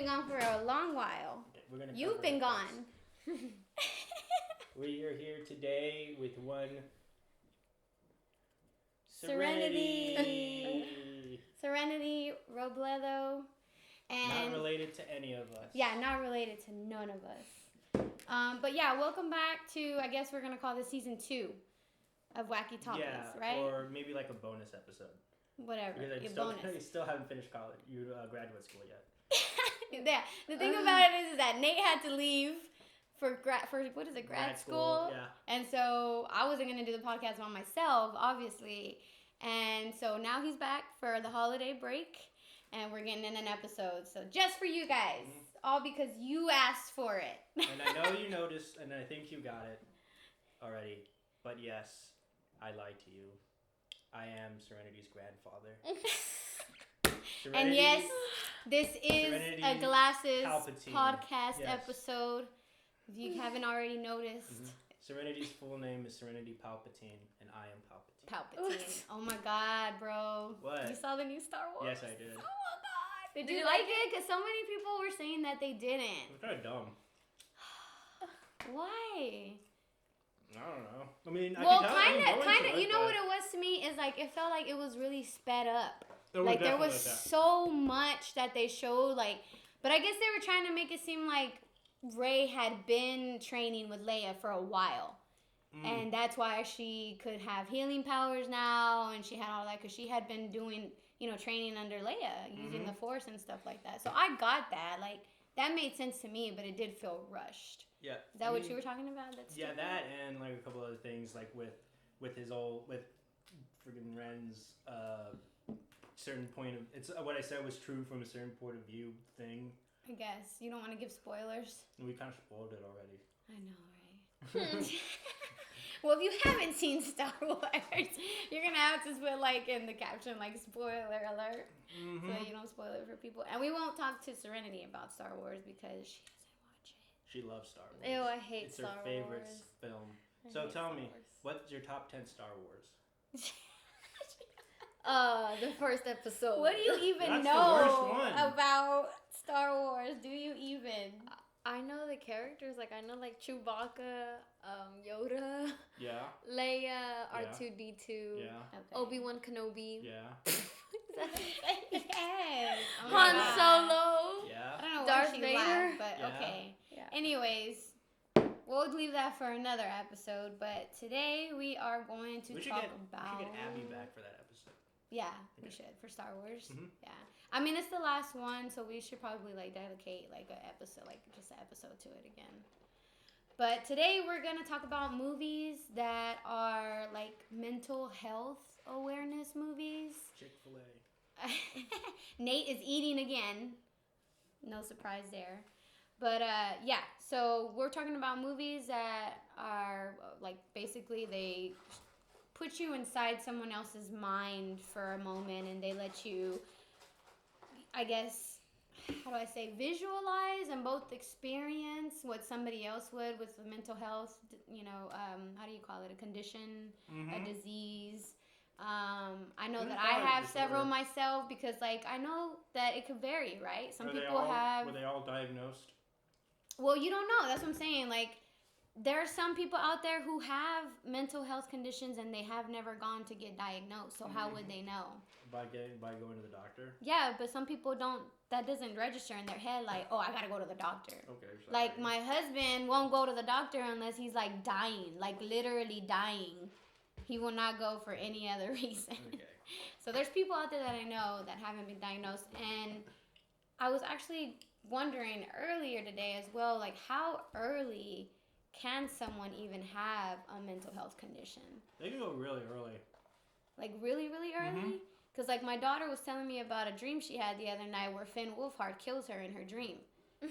been gone for a long while. You've been gone. We are here today with one Serenity Robledo. And not related to any of us. Yeah, not related to none of us. But yeah, welcome back to, I guess we're going to call this season 2 of Wacky Talkies, right? Or maybe like a bonus episode. Whatever. Because I still haven't finished college, graduate school yet. Yeah. The thing about it is that Nate had to leave for grad school. Yeah. And so I wasn't going to do the podcast by myself, obviously. And so now he's back for the holiday break. And we're getting in an episode. So just for you guys. All because you asked for it. And I know you noticed, and I think you got it already. But yes, I lied to you. I am Serenity's grandfather. And yes, this is Serenity a Glasses Palpatine. podcast episode. If you haven't already noticed. Mm-hmm. Serenity's full name is Serenity Palpatine, and I am Palpatine. Palpatine. Oh my God, bro. What? You saw the new Star Wars? Yes, I did. Oh my God. Did you like it? Because so many people were saying that they didn't. It was kind of dumb. Why? I don't know. I mean, kind of. You know what it was to me is like it felt like it was really sped up. Like there was so much that they showed. But I guess they were trying to make it seem like Rey had been training with Leia for a while. And that's why she could have healing powers now, and she had all that because she had been doing, training under Leia, using the Force and stuff like that. So I got that. That made sense to me, but it did feel rushed. Yeah. Is that what you were talking about? Yeah, that and a couple other things with friggin' Ren's certain point of it's what I said was true from a certain point of view thing. I guess you don't want to give spoilers. We kind of spoiled it already. I know, right? Well, if you haven't seen Star Wars, you're gonna have to put in the caption spoiler alert, so you don't spoil it for people. And we won't talk to Serenity about Star Wars because she doesn't watch it. She loves Star Wars. Ew, I hate Star Wars. It's her favorite film. So tell me, what's your top 10 Star Wars? The first episode. What do you even know about Star Wars? Do you even? I know the characters. I know Chewbacca, Yoda. Yeah. Leia, R2-D2. Yeah. Okay. Obi-Wan Kenobi. Yeah. Yes. Han Solo. Yeah. I don't know Darth why she Vader. laughed, but Yeah. okay. Yeah. Anyways, we'll leave that for another episode. But today we are going to talk about. We should get Abby back for that episode. Yeah, we should for Star Wars. Mm-hmm. Yeah, I mean it's the last one, so we should probably dedicate an episode, just an episode to it again. But today we're gonna talk about movies that are mental health awareness movies. Chick-fil-A. Nate is eating again. No surprise there. But yeah, so we're talking about movies that are basically they put you inside someone else's mind for a moment, and they let you, I guess, how do I say, visualize and both experience what somebody else would with the mental health, how do you call it, a condition, a disease. I know that I have several myself because, I know that it could vary, right? Some people have... Were they all diagnosed? Well, you don't know. That's what I'm saying. There are some people out there who have mental health conditions and they have never gone to get diagnosed. So how would they know? By going to the doctor? Yeah, but some people don't. That doesn't register in their head oh, I gotta go to the doctor. Okay. Sorry. My husband won't go to the doctor unless he's dying, literally dying. He will not go for any other reason. Okay. So there's people out there that I know that haven't been diagnosed, and I was actually wondering earlier today as well, how early can someone even have a mental health condition? They can go really early. Really, really early? Because, my daughter was telling me about a dream she had the other night where Finn Wolfhard kills her in her dream.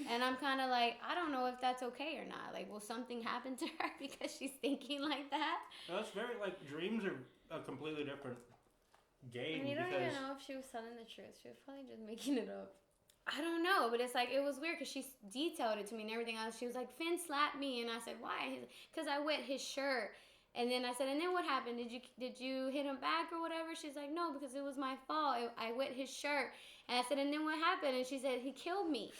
And I'm kind of I don't know if that's okay or not. Will something happen to her because she's thinking like that? That's very, dreams are a completely different game. And you don't even know if she was telling the truth. She was probably just making it up. I don't know, but it's it was weird because she detailed it to me and everything else. She was like, Finn slapped me, and I said, why? Because I wet his shirt. And then I said, and then what happened? Did you hit him back or whatever? She's like, no, because it was my fault. I wet his shirt. And I said, and then what happened? And she said, he killed me.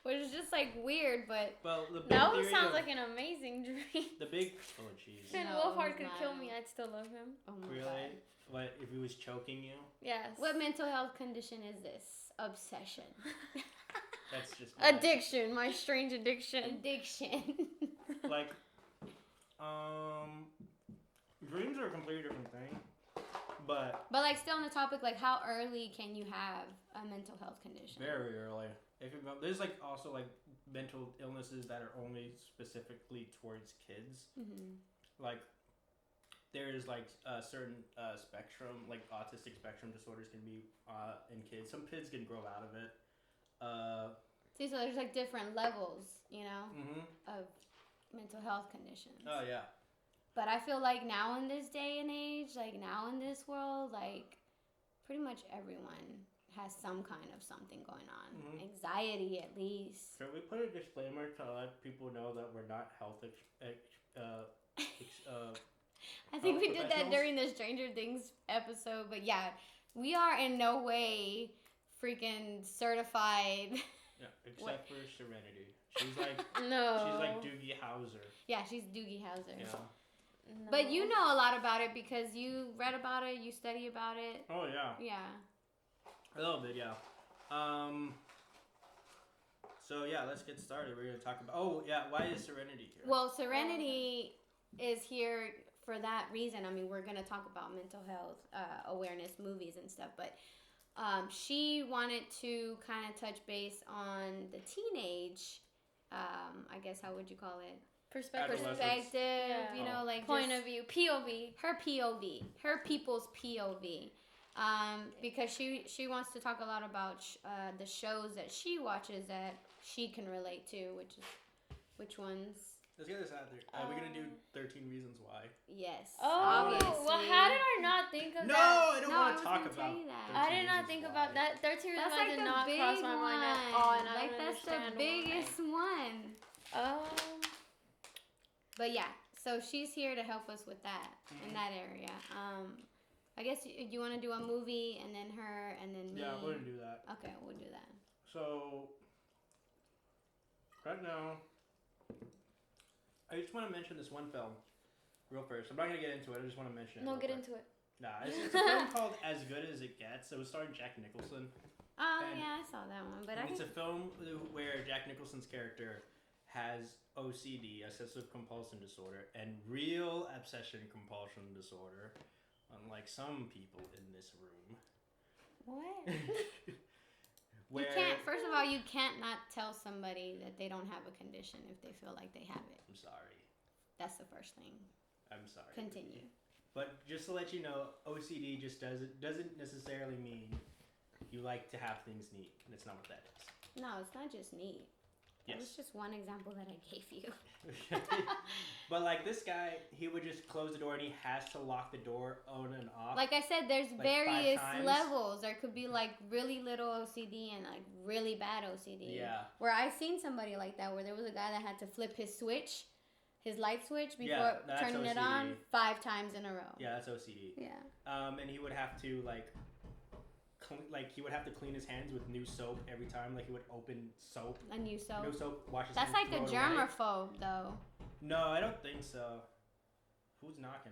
Which is just like weird, but Well, the big That theory sounds of- like an amazing dream. the big. Oh jeez. Finn No, Wolfhard he's could not. kill me. I'd still love him. oh my Really? god. What if he was choking you? Yes. What mental health condition is this? Obsession. That's just Addiction. My strange addiction. Addiction. like, dreams are a completely different thing. But But like still on the topic, like how early can you have a mental health condition? very early. If you go, there's like also like mental illnesses that are only specifically towards kids. Mm-hmm. Like there's like a certain spectrum, like autistic spectrum disorders can be in kids. Some kids can grow out of it. See, so there's like different levels, you know, Mm-hmm. of mental health conditions. Oh yeah. But I feel like now in this day and age, like now in this world, like pretty much everyone has some kind of something going on. Mhm. Anxiety, at least. Should we put a disclaimer to let people know that we're not health I think health we did that professionals? during the Stranger Things episode, but yeah, we are in no way freaking certified. Yeah, except for Serenity. She's like No. she's like Doogie Howser. Yeah, she's Doogie Howser. Yeah. No. But you know a lot about it because you read about it, you study about it. Oh yeah. Yeah. A little bit, yeah. So yeah, let's get started. We're gonna talk about. Oh yeah, why is Serenity here? Well, Serenity is here for that reason. I mean, we're going to talk about mental health awareness movies and stuff, but she wanted to kind of touch base on the teenage, I guess, how would you call it? Perspective. Adolescence. Perspective, you know, like Point just of view. POV. her POV, her people's POV. Because she wants to talk a lot about the shows that she watches that she can relate to, which ones? Let's get this out there. We're gonna do 13 Reasons Why. Yes. Oh, obviously. well, how did I not think of No, that? I don't No, I want was to talk gonna tell about. you that. 13 I did not Reasons think Why. about that. 13 That's Reasons Why like did the not big cross my mind at one. all, and I like don't that's the understand biggest one. why. But yeah, so she's here to help us with that in that area. I guess you want to do a movie and then her and then me. Yeah, we're gonna do that. Okay, we'll do that. So right now, I just want to mention this one film real first. I'm not gonna get into it. I just want to mention it. No, real get quick. into it. Nah, it's a film called As Good as It Gets. It was starring Jack Nicholson. Oh And yeah, I saw that one, but I It's a think film where Jack Nicholson's character has OCD, obsessive compulsion disorder, and real obsession compulsion disorder, unlike some people in this room. what? Where You can't. First of all, you can't not tell somebody that they don't have a condition if they feel like they have it. I'm sorry. That's the first thing. I'm sorry. Continue. But just to let you know, OCD just doesn't necessarily mean you like to have things neat, and it's not what that is. No, it's not just neat. That was Yes. just one example that I gave you. But like this guy, he would just close the door and he has to lock the door on and off. Like I said, there's Like 5 various times? levels. There could be like really little OCD and like really bad OCD. Yeah. Where I've seen somebody like that, where there was a guy that had to flip his switch, his light switch, before Yeah, that's turning it OCD. on 5 times in a row. Yeah, that's OCD. Yeah. And he would have to he would have to clean his hands with new soap every time. Like he would open soap, A new soap. new soap, wash his That's hands. like a throw it away. germaphobe, though. No, I don't think so. Who's knocking?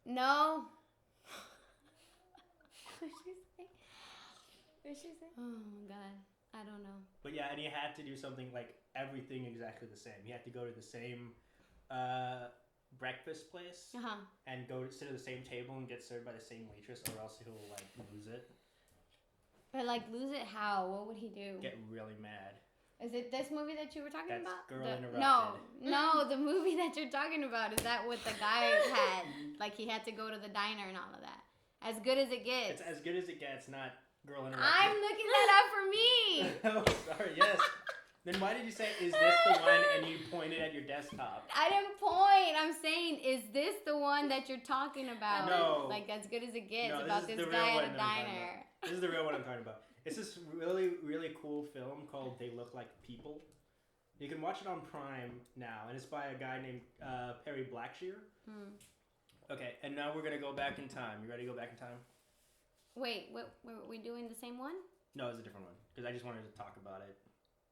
No. What'd she say? What'd she say? Oh my god. I don't know. But yeah, and he had to do something like everything exactly the same. He had to go to the same breakfast place Uh huh. and go to sit at the same table and get served by the same waitress, or else he'll like lose it, But like, lose it how? What would he do? get really mad. Is it this movie that you were talking That's about? Girl The- Interrupted. No, the movie that you're talking about is that what the guy had? Like he had to go to the diner and all of that. As good as it gets. It's As Good as It Gets, not Girl Interrupted. I'm looking that up for me. Oh, sorry. Yes. Then why did you say, "Is this the one?" and you pointed at your desktop? I didn't point. I'm saying, is this the one that you're talking about? No. Like as good as it gets No, about this this is the real guy one at a that I'm talking diner. about. This is the real one I'm talking about. It's this really, really cool film called They Look Like People. You can watch it on Prime now, and it's by a guy named Perry Blackshear. Okay, and now we're gonna go back in time. You ready to go back in time? Wait, what, were we doing the same one? No, it was a different one because I just wanted to talk about it.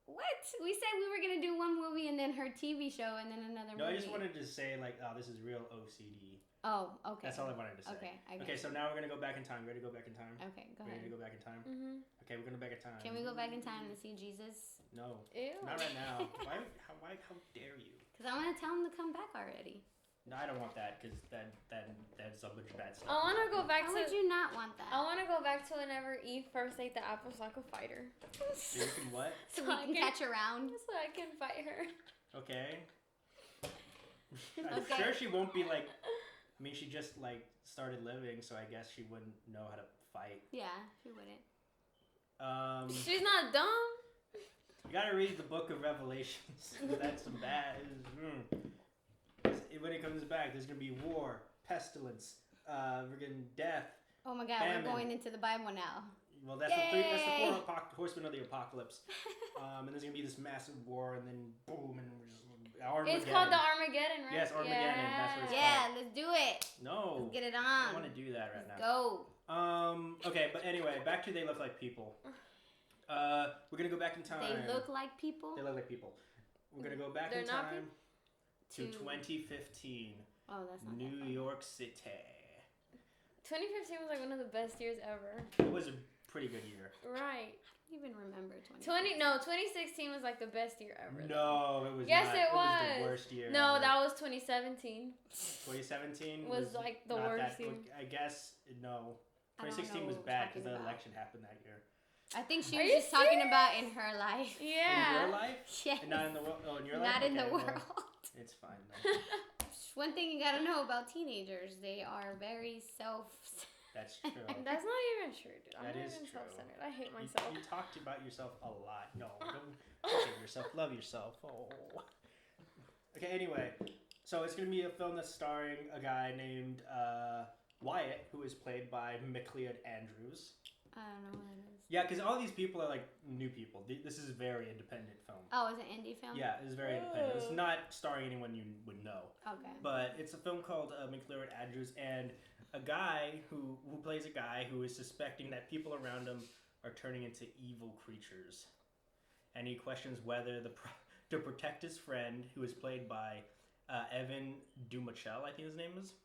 What? We said we were gonna do one movie and then her TV show and then another movie. No, I just wanted to say like, oh, this is real OCD. Oh, okay. That's all I wanted to say. Okay, I get Okay, it. so now we're gonna go back in time. Ready to go back in time? Okay, go Ready ahead. to go back in time? Mm-hmm. Okay, we're gonna back in time. Can we go back in time and see Jesus? No, Ew. not right now. Why? How dare you? Because I want to tell him to come back already. No, I don't want that because that's a bunch of bad stuff. I want to go back How to. would you not want that? I want to go back to whenever Eve first ate the apple so I could fight her. So you can what? So we can catch around. So I can fight her. Okay. I'm Okay. sure she won't be like. I mean, she just like started living, so I guess she wouldn't know how to fight. Yeah, she wouldn't. She's not dumb. You gotta read the Book of Revelations. That's some bad. When it comes back, there's gonna be war, pestilence, friggin' death. Oh my God, Famine. we're going into the Bible now. Well, that's the Yay! four horsemen of the apocalypse. And there's gonna be this massive war, and then boom, and Armageddon. It's called the Armageddon, right? Yes, Armageddon, that's what it's Yeah, let's do it. No, Let's get it I don't on. want to do that right Let's now. go. Okay, but anyway, back to They Look Like People. We're gonna go back in time. They look like people. They look like people. We're gonna go back They're in not time to To- 2015, Oh, that's not New that far. York City. 2015 was like one of the best years ever. It was a pretty good year. Right. I don't even remember 20. 2016 was like the best year ever. No, it was Yes, not. it was was. the worst year. No, ever. that was 2017. 2017 was like the not worst that, year. I guess no. I don't 2016 know was what we're bad because talking the about. election happened that year. I think she Are was you just talking serious? about in her life. In Yeah. your life? Yes. And not in the world. Oh, in your life. Not in the Okay, well, world. it's fine. Then. One thing you gotta know about teenagers, they are very self. That's true. That's not even true, dude. I'm That not is even true. self-centered. I hate You, myself. you talked about yourself a lot. No, don't hate yourself. Love yourself. Oh. Okay. Anyway, so it's gonna be a film that's starring a guy named Wyatt, who is played by McLeod Andrews. I don't know what it is. Yeah, because all these people are like new people. This is a very independent film. Oh, it's an indie film? Yeah, it's very independent. It's not starring anyone you would know. Okay. But it's a film called McLeod Andrews, and a guy who plays a guy who is suspecting that people around him are turning into evil creatures, and he questions whether to protect his friend, who is played by Evan Dumachel, I think his name is,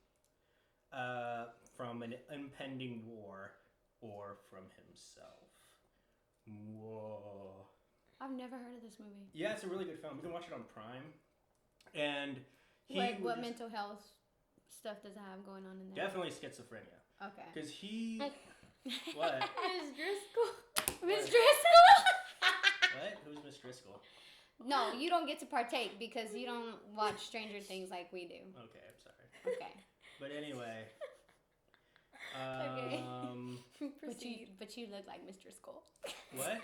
from an impending war, or from himself. Whoa. I've never heard of this movie. Yeah, it's a really good film. You can watch it on Prime, and What mental health stuff does it have going on in there? definitely schizophrenia. Okay. Because he... What? Miss Driscoll. Miss Driscoll? What? Who's Miss Driscoll? No, you don't get to partake because you don't watch Stranger Things like we do. Okay, I'm sorry. Okay. But anyway... Okay. But you look like Miss Driscoll. What?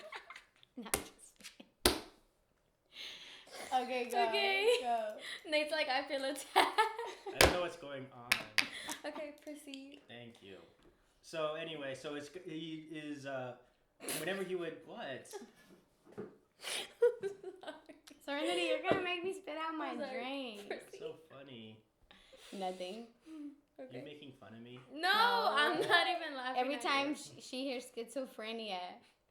Not just Okay, go. Okay. Go. Nate's like, I feel attacked. I don't know what's going on. Okay, proceed. Thank you. So anyway, he is whenever he would what? Serenity, you're gonna make me spit out my I'm sorry. drink. It's so funny. Nothing. Okay. You're making fun of me. No, I'm not even laughing. Every at time you. she hears schizophrenia,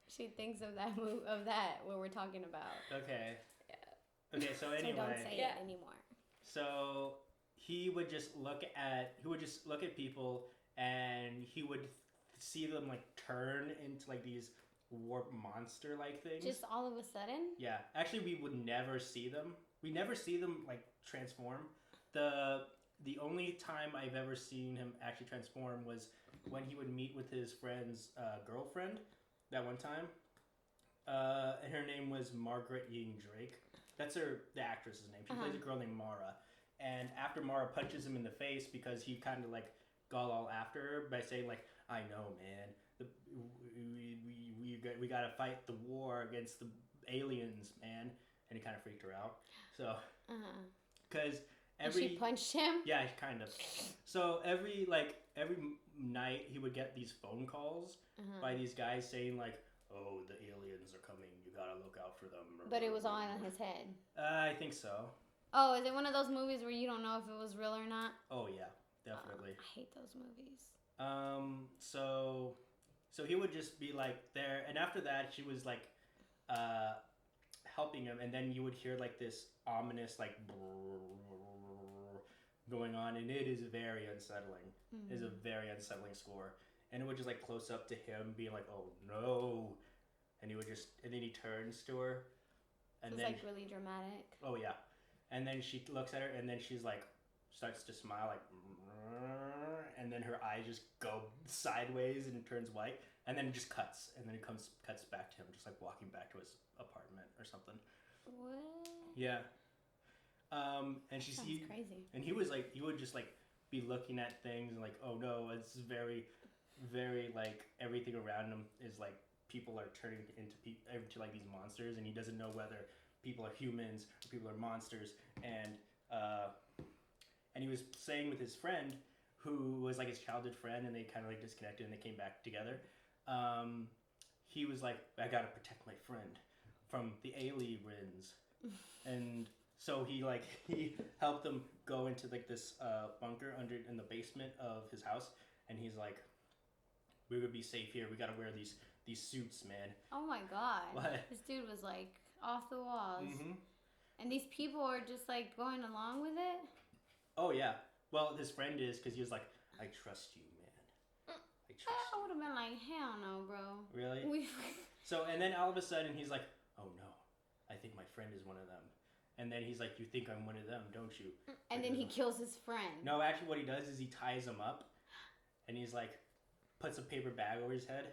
she thinks of that what we're talking about. Okay. Yeah. Okay, so anyway. So don't say Yeah. it anymore. So he would just look at people, and he would see them like turn into like these warp monster like things. Just all of a sudden? Yeah, actually, we would never see them. We never see them like transform. The only time I've ever seen him actually transform was when he would meet with his friend's girlfriend. That one time, and her name was Margaret Ying Drake. That's the actress's name. She plays a girl named Mara. And after Mara punches him in the face because he kind of like got all after her by saying like, "I know, man. We gotta fight the war against the aliens, man." And he kind of freaked her out. So, because She punched him? yeah, kind of. So every night he would get these phone calls by these guys saying like, "Oh, the aliens are coming. You gotta look out for them." But it was all in his head. I think so. Oh, is it one of those movies where you don't know if it was real or not? Oh yeah, definitely. I hate those movies. So he would just be like there, and after that, she was like helping him, and then you would hear like this ominous like going on, and it is very unsettling. It is a very unsettling score, and it would just like close up to him being like, "Oh no," and he would just, and then he turns to her, and It's then like really dramatic. oh yeah, and then she looks at her, and then she's like starts to smile like, and then her eyes just go sideways and turns white, and then it just cuts, and then it cuts back to him just like walking back to his apartment or something. What? Yeah. And she's crazy. And he was like, he would just like be looking at things and like, oh no, it's very, very like everything around him is like people are turning into like these monsters, and he doesn't know whether people are humans or people are monsters. And he was saying with his friend, who was like his childhood friend, and they kind of like disconnected and they came back together. He was like, I gotta protect my friend from the aliens, and so he helped them go into like this bunker in the basement of his house, and he's like, we're gonna be safe here. We gotta wear these suits, man. Oh my god. What? This dude was like off the walls. Mm-hmm. And these people are just like going along with it? Oh yeah. Well, his friend is, because he was like, I trust you, man. I trust I you. would have been like, hell no, bro. Really? So, and then all of a sudden he's like, oh no, I think my friend is one of them. And then he's like, you think I'm one of them, don't you? And then he kills his friend. No, actually what he does is he ties him up, and he's like, puts a paper bag over his head.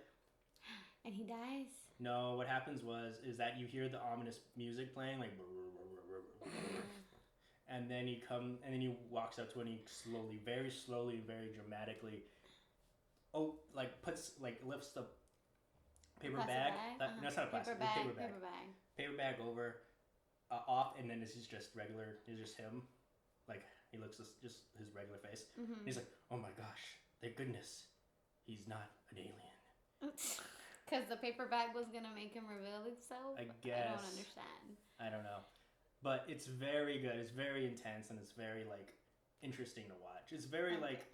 And he dies? No, what happens is that you hear the ominous music playing, like, and then he walks up to it, and he slowly, very dramatically, lifts the paper bag. No, it's not a plastic. Paper bag over, off, and then this is just regular. It's just him, like he looks just his regular face. Mm-hmm. And he's like, oh my gosh, thank goodness, he's not an alien. Because the paper bag was gonna make him reveal himself. I guess. I don't understand. I don't know, but it's very good. It's very intense, and it's very like interesting to watch. It's very like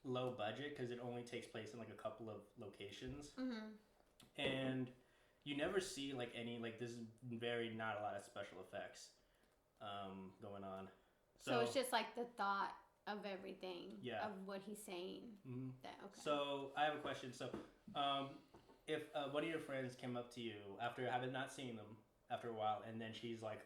low budget because it only takes place in like a couple of locations, and you never see like any like there's not a lot of special effects going on. So it's just like the thought of everything. Yeah. Of what he's saying. Mm-hmm. Okay. So I have a question. So if one of your friends came up to you after having not seen them after a while, and then she's like,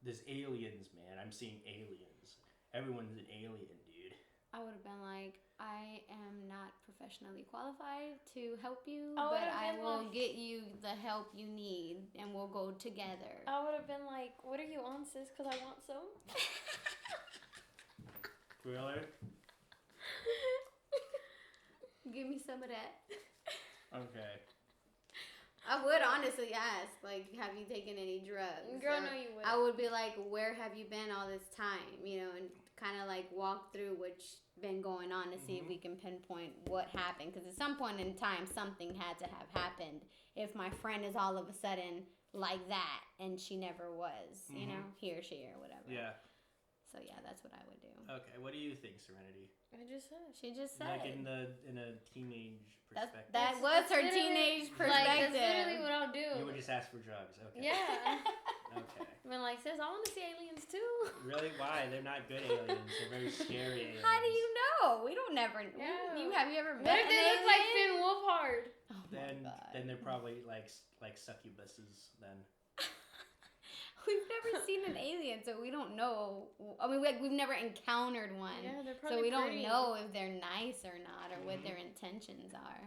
"There's aliens, man. I'm seeing aliens. Everyone's an alien, dude." I would have been like, I am not professionally qualified to help you, I but would've I been will like- get you the help you need, and we'll go together. I would have been like, what are you on, sis? Because I want some. Really? Give me some of that. Okay. I would honestly ask, like, have you taken any drugs? Girl, Or no, you wouldn't. I would be like, where have you been all this time? You know, and kind of like walk through what's been going on to see if we can pinpoint what happened. Because at some point in time, something had to have happened. If my friend is all of a sudden like that, and she never was, you know, he or she or whatever. Yeah. So yeah, that's what I would do. Okay. What do you think, Serenity? I just said. She just said. Like in a teenage perspective. That was her literally- teenage Like, perspective. that's literally what I'll do. You would just ask for drugs. Okay. Yeah. Okay. I've been like, sis, I want to see aliens too. Really? Why? They're not good aliens. They're very scary aliens. How do you know? We don't never. Yeah. Have you ever met What if an they look alien? like Finn Wolfhard? Oh Then my God. they're probably like succubuses then. We've never seen an alien, so we don't know. I mean, we've never encountered one. Yeah, they're probably So we don't pretty. know if they're nice or not, or what their intentions are.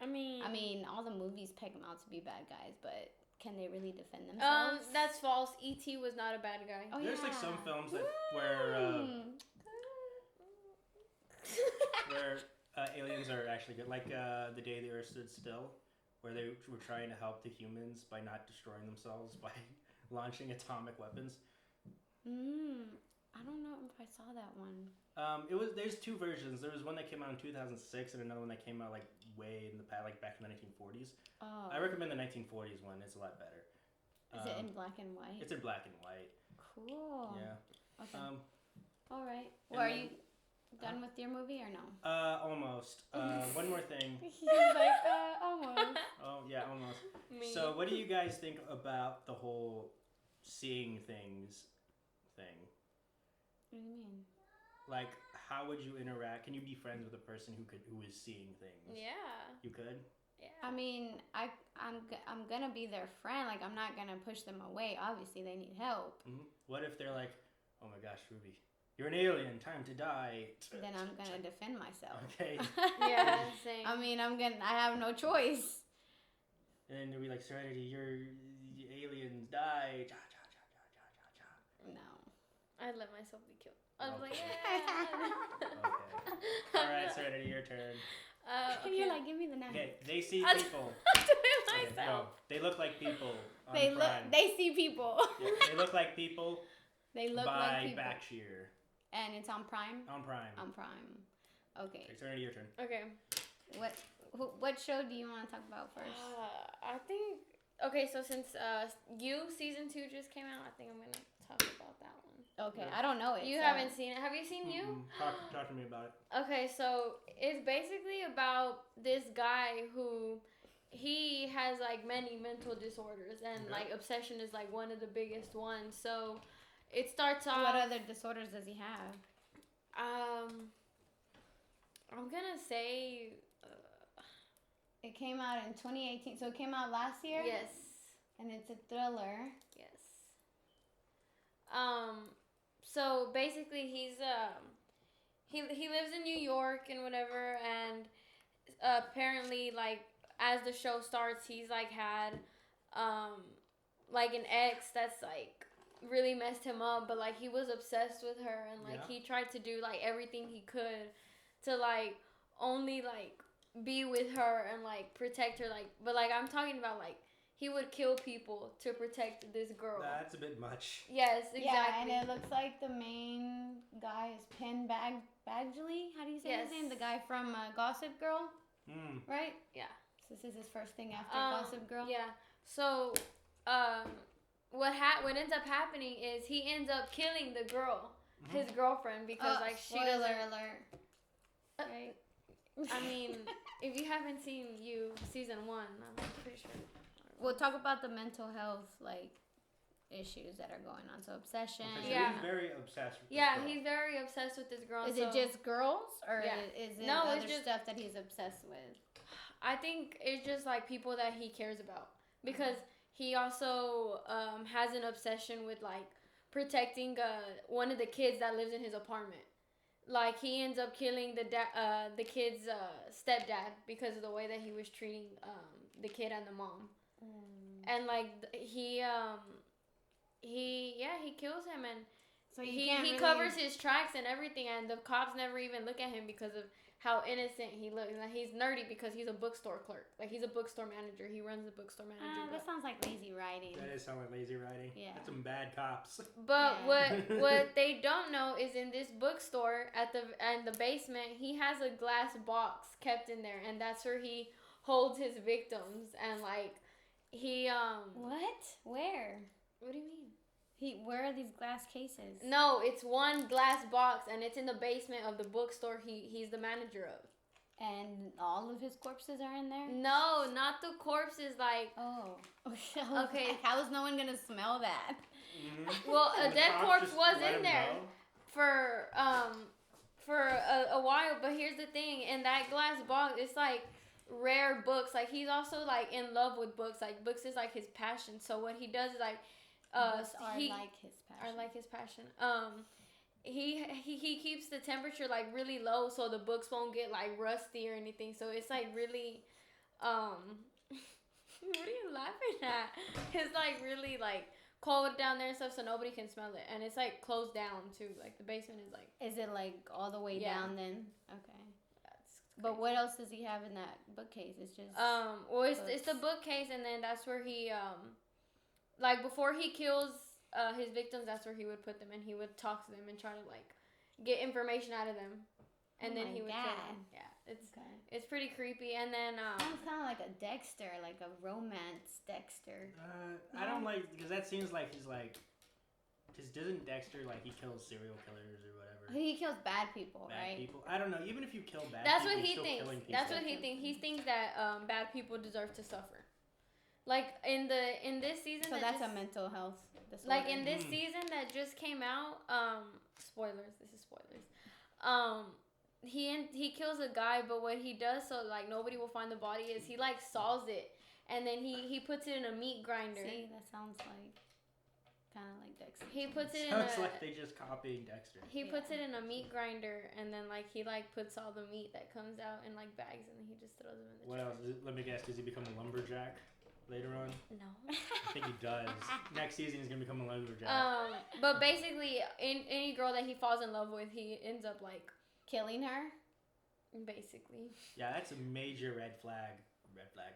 I mean, all the movies peg them out to be bad guys, but can they really defend themselves? that's false. E.T. was not a bad guy. Oh, There's yeah. like some films that where aliens are actually good, like The Day the Earth Stood Still, where they were trying to help the humans by not destroying themselves by launching atomic weapons. I don't know if I saw that one. There's two versions. There was one that came out in 2006 and another one that came out like way in the past, like back in the 1940s. Oh. I recommend the 1940s one. It's a lot better. Is it in black and white? It's in black and white. Cool. Yeah. Okay. All right. and Well, are then- you done with your movie or no? Almost. one more thing. He's like, almost. Oh yeah, almost. Me. So, what do you guys think about the whole seeing things thing? What do you mean? Like, how would you interact? Can you be friends with a person who is seeing things? Yeah. You could. Yeah. I mean, I'm gonna be their friend. Like, I'm not gonna push them away. Obviously, they need help. Mm-hmm. What if they're like, "Oh my gosh, Ruby, you're an alien. Time to die." Then I'm gonna defend myself. Okay. Yeah, same. I mean, I have no choice. And then they'll be like, "Serenity, you're aliens die." Ja, ja, ja, ja, ja, ja, ja. No. I'd let myself be killed. I was like, Okay. yeah. Okay. All right, Serenity, your turn. And you're like, give me the knife. Okay, they see I'll people. do it Okay, no, myself. they look like people. On They Prime. look. They see people. Yeah, they look like people. They look by like people. Blackshear And it's on Prime. on Prime. On Prime. Okay. Okay, Serenity, your turn. Okay. What show do you want to talk about first? I think. Okay, so since You season 2 just came out, I think I'm gonna talk about that one. Okay, Yeah. I don't know it. You so- haven't seen it. Have you seen You? Talk to me about it. Okay, so it's basically about this guy who he has like many mental disorders and Okay. like obsession is like one of the biggest ones. So it starts off. What other disorders does he have? I'm gonna say It came out in 2018, so it came out last year. yes, And it's a thriller. yes. So basically he lives in New York and whatever, and apparently like as the show starts, he's like had like an ex that's like really messed him up, but like he was obsessed with her, and like Yeah. he tried to do like everything he could to like only like be with her and like protect her, like, but like I'm talking about like he would kill people to protect this girl. That's a bit much. Yes, exactly. Yeah, and it looks like the main guy is Badgley. How do you say Yes. his name? The guy from Gossip Girl, Mm. right? Yeah. So this is his first thing after Gossip Girl. Yeah. So, what ends up happening is he ends up killing the girl, his girlfriend, because like she spoiler doesn't. alert. Right. I mean, if you haven't seen You season 1, I'm pretty sure. We'll talk about the mental health like issues that are going on. So obsession. Okay, so Yeah. he's very obsessed with this Yeah, girl. he's very obsessed with this girl. Is so it just girls or Yeah. is it No, other it's just- stuff that he's obsessed with? I think it's just like people that he cares about, because he also has an obsession with like protecting one of the kids that lives in his apartment. Like he ends up killing the kid's stepdad because of the way that he was treating the kid and the mom. And like he kills him, and So you he can't really- covers his tracks and everything, and the cops never even look at him because of how innocent he looks. Like he's nerdy because he's a bookstore clerk. Like he's a bookstore manager. He runs the bookstore manager. That sounds like lazy writing. That is sound like lazy writing. Yeah. That's some bad cops. But Yeah. what they don't know is in this bookstore in the basement, he has a glass box kept in there, and that's where he holds his victims. And like he What? Where? what do you mean? Where are these glass cases? No, it's one glass box, and it's in the basement of the bookstore he's the manager of. And all of his corpses are in there? No, not the corpses. Like, Oh. Okay. How is no one gonna smell that? Mm-hmm. well, a The dead cops corpse just was let in him there go? for a while. But here's the thing: in that glass box, it's like rare books. Like he's also like in love with books. Like books is like his passion. So what he does is like, Books are he like his passion. are like his passion. He keeps the temperature like really low so the books won't get like rusty or anything. So it's like really what are you laughing at? It's like really like cold down there and stuff, so nobody can smell it, and it's like closed down too. Like the basement is like Is it like all the way Yeah. down then? Okay. that's But what else does he have in that bookcase? It's just well it's the bookcase, and then that's where he like before he kills his victims, that's where he would put them, and he would talk to them and try to like get information out of them, and Oh then my he would kill God. them. Yeah, okay. it's pretty creepy. And then Sounds kind of like a Dexter, like a romance Dexter. I don't like because that seems like he's like Doesn't Dexter like he kills serial killers or whatever? He kills bad people, Bad right? people. I don't know. Even if you kill bad That's people, what he you're still thinks. killing people. That's what he thinks. He thinks that bad people deserve to suffer. Like in this season. So that's a mental health disorder. Like in this season that just came out. Spoilers. This is spoilers. He kills a guy, but what he does so like nobody will find the body is he like saws it and then he puts it in a meat grinder. See, that sounds like kind of like Dexter. He puts it in Sounds like they just copying Dexter. He puts it in a meat grinder and then like he like puts all the meat that comes out in like bags and then he just throws them in the What trash. else? Let me guess. Does he become a lumberjack later on? No. I think he does. Next season he's gonna become a lumberjack. But basically, any girl that he falls in love with, he ends up like killing her. Basically. Yeah, that's a major red flag. Red flag.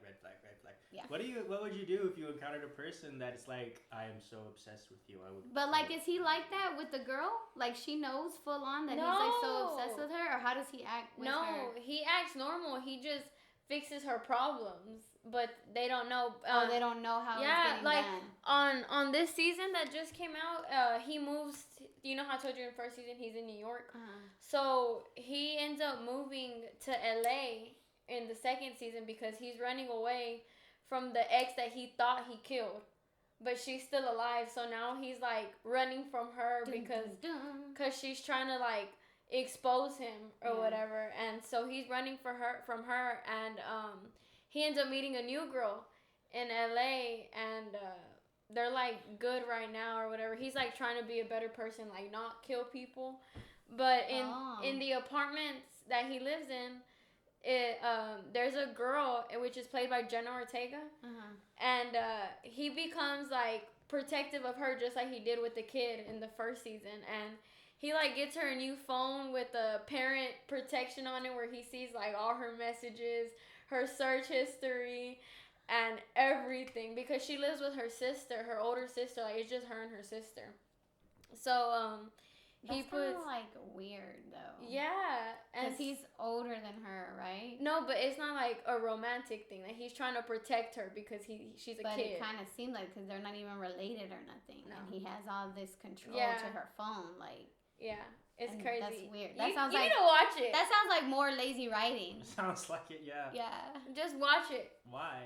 Yeah. What would you do if you encountered a person that is like, I am so obsessed with you? I would. But like, is he like that with the girl? Like she knows full on that he's like so obsessed with her, or how does he act with her? No, he acts normal. He just fixes her problems, but they don't know. They don't know how. Yeah, it's like done. on this season that just came out, he moves. You know how I told you in the first season he's in New York. So he ends up moving to LA in the second season because he's running away from the ex that he thought he killed, but she's still alive. So now he's like running from her because she's trying to like expose him or whatever, and so he's running from her, and he ends up meeting a new girl in LA, and they're like good right now or whatever. He's like trying to be a better person, like not kill people, but in the apartments that he lives in, there's a girl which is played by Jenna Ortega, and he becomes like protective of her just like he did with the kid in the first season, and he like gets her a new phone with a parent protection on it where he sees like all her messages, her search history, and everything, because she lives with her sister, her older sister. Like it's just her and her sister. So he puts like weird though. Yeah, and he's older than her, right? No, but it's not like a romantic thing. Like he's trying to protect her because she's a kid. But it kind of seemed like because they're not even related or nothing. No. And he has all this control to her phone, like. Yeah, it's crazy. That's weird. You Like need to watch it. That sounds like more lazy writing. Sounds like it, yeah. Yeah. Just watch it. Why?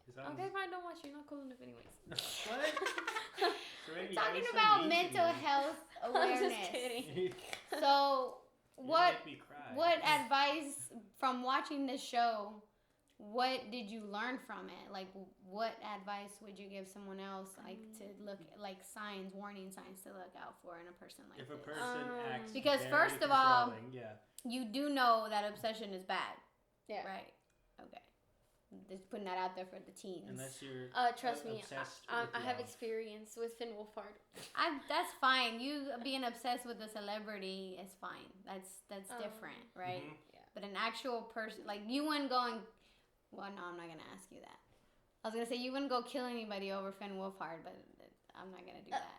Okay, fine. Don't watch it. You're not cool enough, anyways. What? We're talking about mental health awareness. I'm just kidding. So, what make me cry. what advice from watching this show? What did you learn from it? Like, what advice would you give someone else, like, to look, like, warning signs to look out for in a person like this? If a person acts because very first of all, yeah. you do know that obsession is bad. Yeah. Right. Okay. Just putting that out there for the teens. Unless you're trust me, obsessed I with have love. experience with Finn Wolfhard. That's fine. You being obsessed with a celebrity is fine. That's different, right? Mm-hmm. Yeah. But an actual person, like, you wouldn't go and... Well, no, I'm not going to ask you that. I was going to say you wouldn't go kill anybody over Finn Wolfhard, but I'm not going to do that.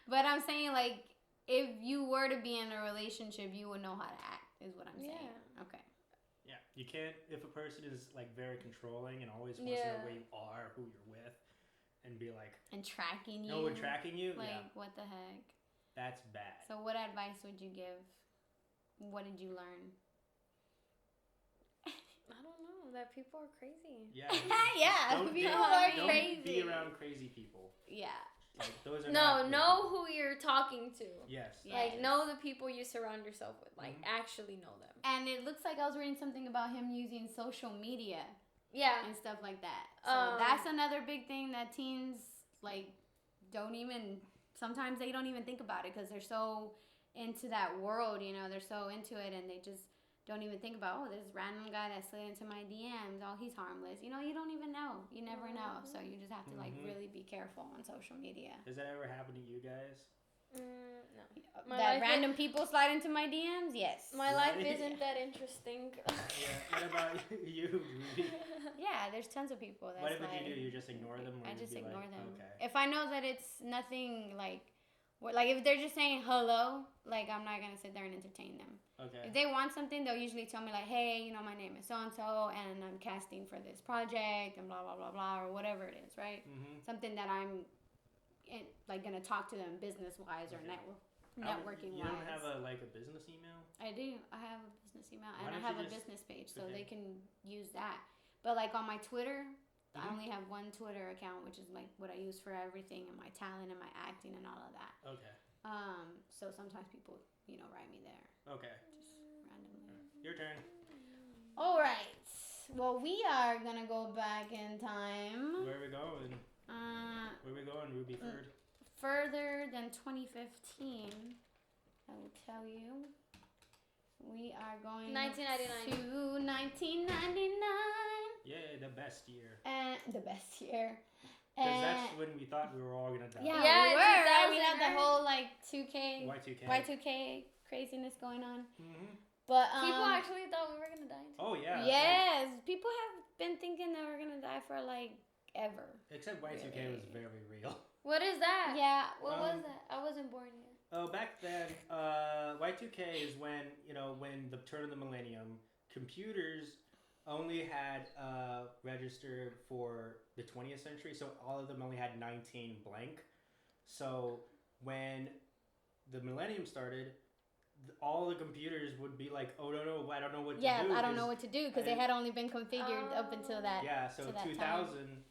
But I'm saying, like, if you were to be in a relationship, you would know how to act, is what I'm saying. Yeah. Okay. Yeah, you can't, if a person is, like, very controlling and always wants to know where you are, who you're with, and be like... And tracking you. No, and tracking you? Like, yeah. what the heck? That's bad. So what advice would you give? What did you learn? I don't know. That people are crazy. Yeah. Yeah, people are crazy. Don't be around crazy people. Yeah. Like, those are know who you're talking to. Yes. Like, know the people you surround yourself with. Like, actually know them. And it looks like I was reading something about him using social media. Yeah. And stuff like that. So that's another big thing that teens, like, don't even... Sometimes they don't even think about it because they're so into that world, you know. They're so into it and they just don't even think about, oh, this random guy that slid into my DMs. Oh, he's harmless. You know, you don't even know. You never know. So you just have to, like, really be careful on social media. Does that ever happen to you guys? No. That random people slide into my DMs? Yes. My life isn't that interesting. Yeah. What about you, Ruby? Yeah, there's tons of people that What slide. would you do? You just ignore them? Or I just ignore like, them. Okay. If I know that it's nothing, like if they're just saying hello, like, I'm not going to sit there and entertain them. Okay. If they want something, they'll usually tell me, like, hey, you know, my name is so-and-so, and I'm casting for this project, and blah, blah, blah, blah, or whatever it is, right? Mm-hmm. Something that I'm like gonna talk to them business wise or networking You wise. don't have a business email? I do. I have a business email Why and I don't have you a just- business page, so okay. they can use that. But like on my Twitter, I Mhm. only have one Twitter account, which is like what I use for everything and my talent and my acting and all of that. Okay. So sometimes people, write me there Okay. just randomly. Your turn. All right. Well, we are gonna go back in time. Where are we going? Where are we going, Ruby Ferd? Further than 2015, I will tell you. We are going 1999. to 1999. Yeah, the best year. And the best year. Because that's when we thought we were all gonna die. Yeah, Yeah, we were. 2000, We had the right? whole like 2K, Y2K. Y2K craziness going on. Mm-hmm. But People actually thought we were gonna die. Oh yeah. yes, people have been thinking that we're gonna die for like ever. Except Y2K was very real. What is that? Yeah. What was that? I wasn't born yet. Oh, back then, Y2K is when when the turn of the millennium, computers only had registered for the 20th century, so all of them only had 19 blank. So when the millennium started, all the computers would be like, oh no, I don't know what to do. Yeah, I don't know what to do because they had only been configured up until that. Yeah, so to that 2000, time.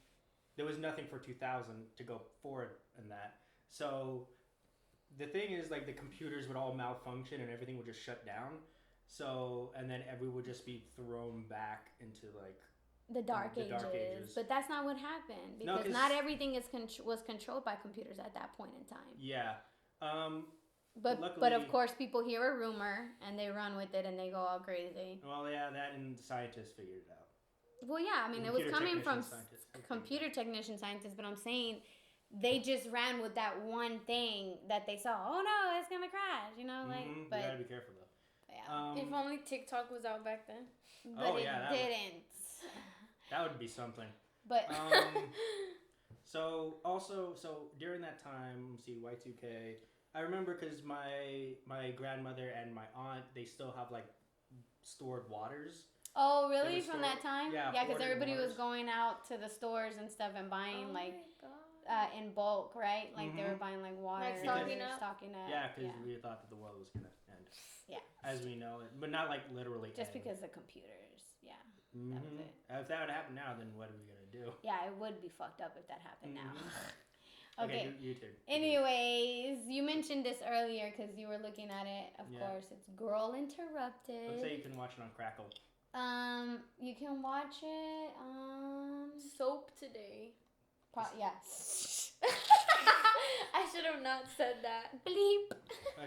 there was nothing for 2000 to go forward in that. So the thing is, like, the computers would all malfunction and everything would just shut down. So, and then everyone would just be thrown back into, like, The dark ages. But that's not what happened No, because 'cause- not everything was controlled by computers at that point in time. yeah. But Luckily- of course people hear a rumor and they run with it and they go all crazy. Well, yeah, that and scientists figured it out. Well, yeah, I mean it was Computer coming from technician scientists figured it computer technician scientists, but I'm saying they just ran with that one thing that they saw. Oh no, it's gonna crash, like. Mhm, But you gotta be careful though. yeah, If only TikTok was out back then. but oh, it yeah, didn't. That would be something. But So during that time, let's see, Y2K. I remember because my grandmother and my aunt, they still have like stored waters. oh really? was From stored- that time? yeah, Yeah, because hoarded everybody was waters. going out to the stores and stuff and buying Oh like my God. in bulk, right? Like they were Mhm. buying like water, Like stocking up? stocking up. Yeah, because we thought that the world was gonna end. Yeah. As we know it, but not like literally. Just end. because of computers. Yeah. Mhm. that was it. If that would happen now, then what are we gonna do? Yeah, it would be fucked up if that happened now. Mhm. Okay. You turn. Anyways, you mentioned this earlier because you were looking at it. Of Yeah. course, it's Girl Let's say Interrupted. you can watch it on Crackle. You can watch it. Soap today. Yeah. I should have not said that. Bleep.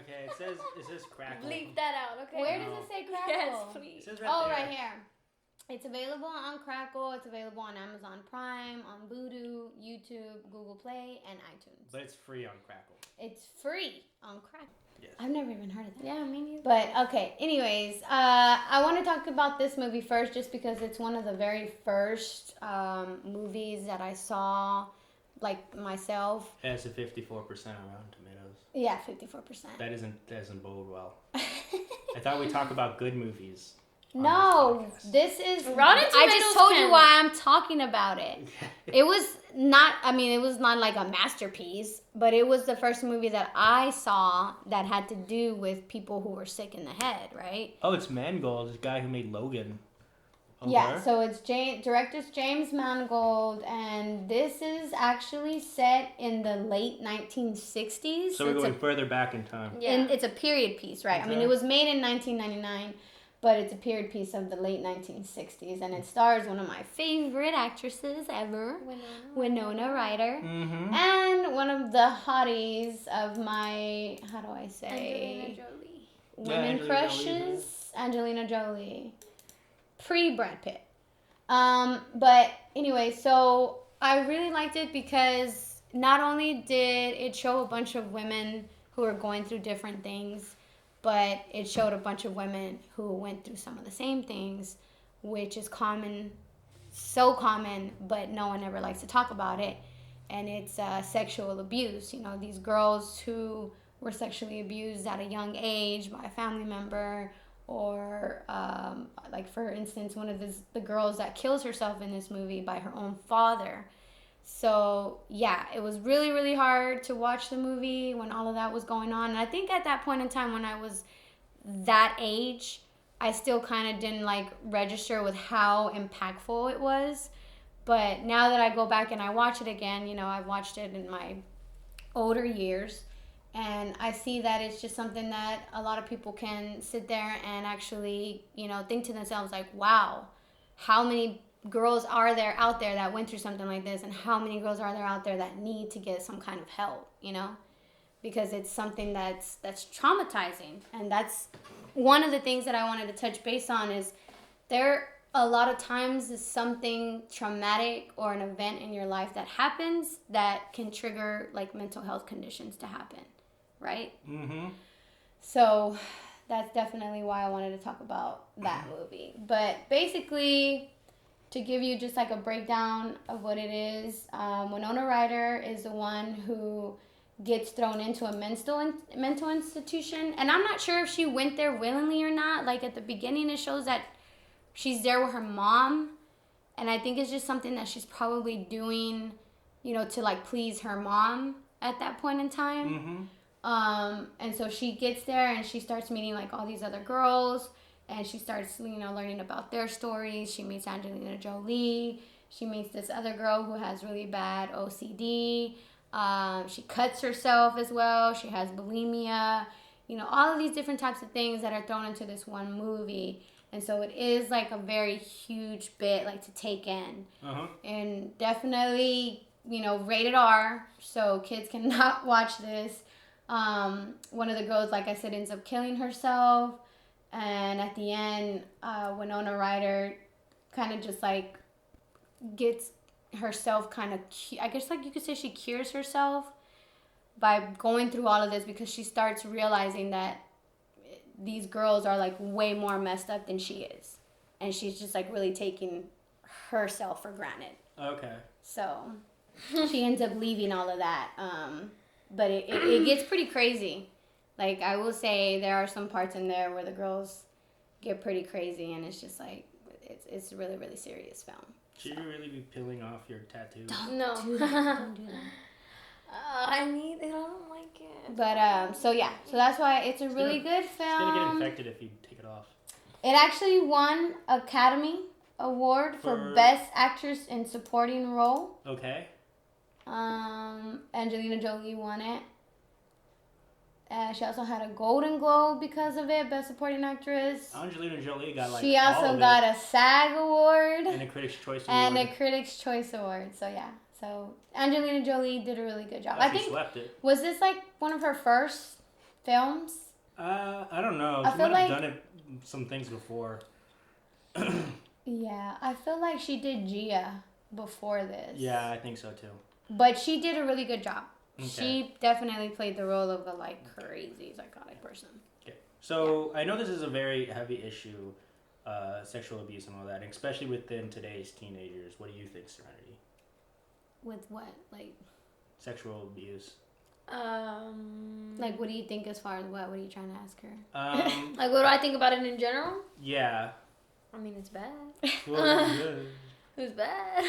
Okay, it says Crackle. Bleep that out, okay? Where No. does it say Yes, Crackle? It please. says Oh, there. right here. It's available on Crackle. It's available on Amazon Prime, on Vudu, YouTube, Google Play, and iTunes. But it's free on Crackle. It's free on Crackle. Yes. I've never even heard of that. Yeah, me neither. But okay, anyways, I want to talk about this movie first just because it's one of the very first movies that I saw, like myself. It has a 54% on Rotten Tomatoes. Yeah, 54%. That doesn't bode well. I thought we talk about good movies. on No, this this is Rotten I just Tomatoes told you can- why I'm talking about it. podcast. It was not, it was not like a masterpiece, but it was the first movie that I saw that had to do with people who were sick in the head, right? Oh, it's Mangold, this guy who made Logan. Yeah, so it's director's James Mangold, and this is actually set in the late 1960s. So we're it's going further back in time. Yeah. and it's a period piece, right? Okay. It was made in 1999, but it's a period piece of the late 1960s, and it stars one of my favorite actresses ever, Winona Ryder, Mm-hmm. and one of the hotties of my, how do I say, Angelina Jolie. women Angelina crushes, Angelina Jolie, pre-Brad Pitt. But anyway, so I really liked it because not only did it show a bunch of women who are going through different things, but it showed a bunch of women who went through some of the same things, which is common, so common, but no one ever likes to talk about it. And it's sexual abuse. You know, these girls who were sexually abused at a young age by a family member, or like for instance, one of the girls that kills herself in this movie by her own father. So yeah, it was really, really hard to watch the movie when all of that was going on. And I think at that point in time when I was that age, I still kind of didn't like register with how impactful it was. But now that I go back and I watch it again, you know, I've watched it in my older years, and I see that it's just something that a lot of people can sit there and actually, you know, think to themselves like, wow, how many girls are there out there that went through something like this, and how many girls are there out there that need to get some kind of help, you know? Because it's something that's traumatizing. And that's one of the things that I wanted to touch base on is there a lot of times is something traumatic or an event in your life that happens that can trigger like mental health conditions to happen, right? Mm-hmm. So that's definitely why I wanted to talk about that movie. But basically, to give you just like a breakdown of what it is, Winona Ryder is the one who gets thrown into a mental institution. And I'm not sure if she went there willingly or not. Like at the beginning, it shows that she's there with her mom. And I think it's just something that she's probably doing, you know, to like please her mom at that point in time. Mm-hmm. And so she gets there and she starts meeting like all these other girls. And she starts, you know, learning about their stories. She meets Angelina Jolie. She meets this other girl who has really bad OCD. She cuts herself as well. She has bulimia. You know, all of these different types of things that are thrown into this one movie. And so it is like a very huge bit like to take in. Uh-huh. And definitely, you know, rated R. So kids cannot watch this. One of the girls, like I said, ends up killing herself. And at the end, Winona Ryder kind of just like gets herself kind of, I guess like you could say she cures herself by going through all of this, because she starts realizing that these girls are like way more messed up than she is. And she's just like really taking herself for granted. Okay. So she ends up leaving all of that. But it gets pretty crazy. Like, I will say there are some parts in there where the girls get pretty crazy, and it's just like, it's a really, really serious film. Should you really be peeling off your tattoo? No. Don't do that. I need it. I don't like it. But, so yeah. So that's why it's a really good It's gonna get film. infected if you take it off. It actually won Academy Award for Best Actress in Supporting Role. Okay. Angelina Jolie won it. She also had a Golden Globe because of it, Best Supporting Actress. Angelina Jolie got like She all also of got it. a SAG Award And a Critics' Choice Award. and a Critics' Choice Award. So yeah, so Angelina Jolie did a really good job. Oh, I she think slept it. was this like one of her first films? I don't know. I She feel might have like- done it some things before. Yeah, I feel like she did Gia before this. Yeah, I think so too. But she did a really good job. Okay. She definitely played the role of the like crazy psychotic person. Okay. So I know this is a very heavy issue, sexual abuse and all that, especially within today's teenagers. What do you think, Serenity? With what? Like Sexual abuse. what do you think as far as what? What are you trying to ask her? Like, what do I think about it in general? Yeah. I mean, it's bad. Well, yeah. It's bad.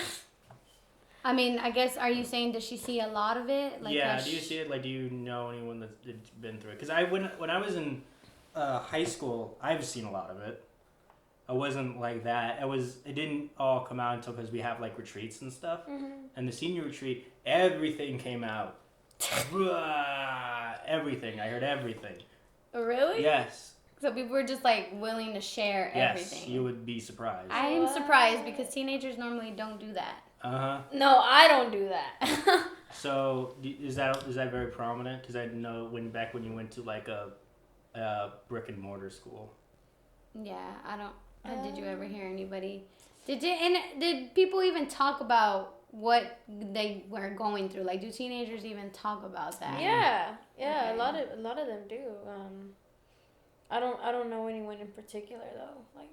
I mean, I guess, are you saying does she see a lot of it? Like, Yeah. has Do you see it? Like, do you know anyone that's been through it? Because when I was in high school, I've seen a lot of it. I wasn't like that. It didn't all come out until because we have like retreats and stuff. Mm-hmm. And the senior retreat, everything came out. Everything. I heard everything. Really? Yes. So people were just like willing to share everything. Yes, you would be surprised. I am surprised because teenagers normally don't do that. Uh-huh. No, I don't do that. So is that very prominent? Because I know back when you went to like a brick and mortar school. Yeah, I don't. Did you ever hear anybody? Did people even talk about what they were going through? Like, do teenagers even talk about that? Yeah, Okay. a lot of them do. I don't know anyone in particular though. Like,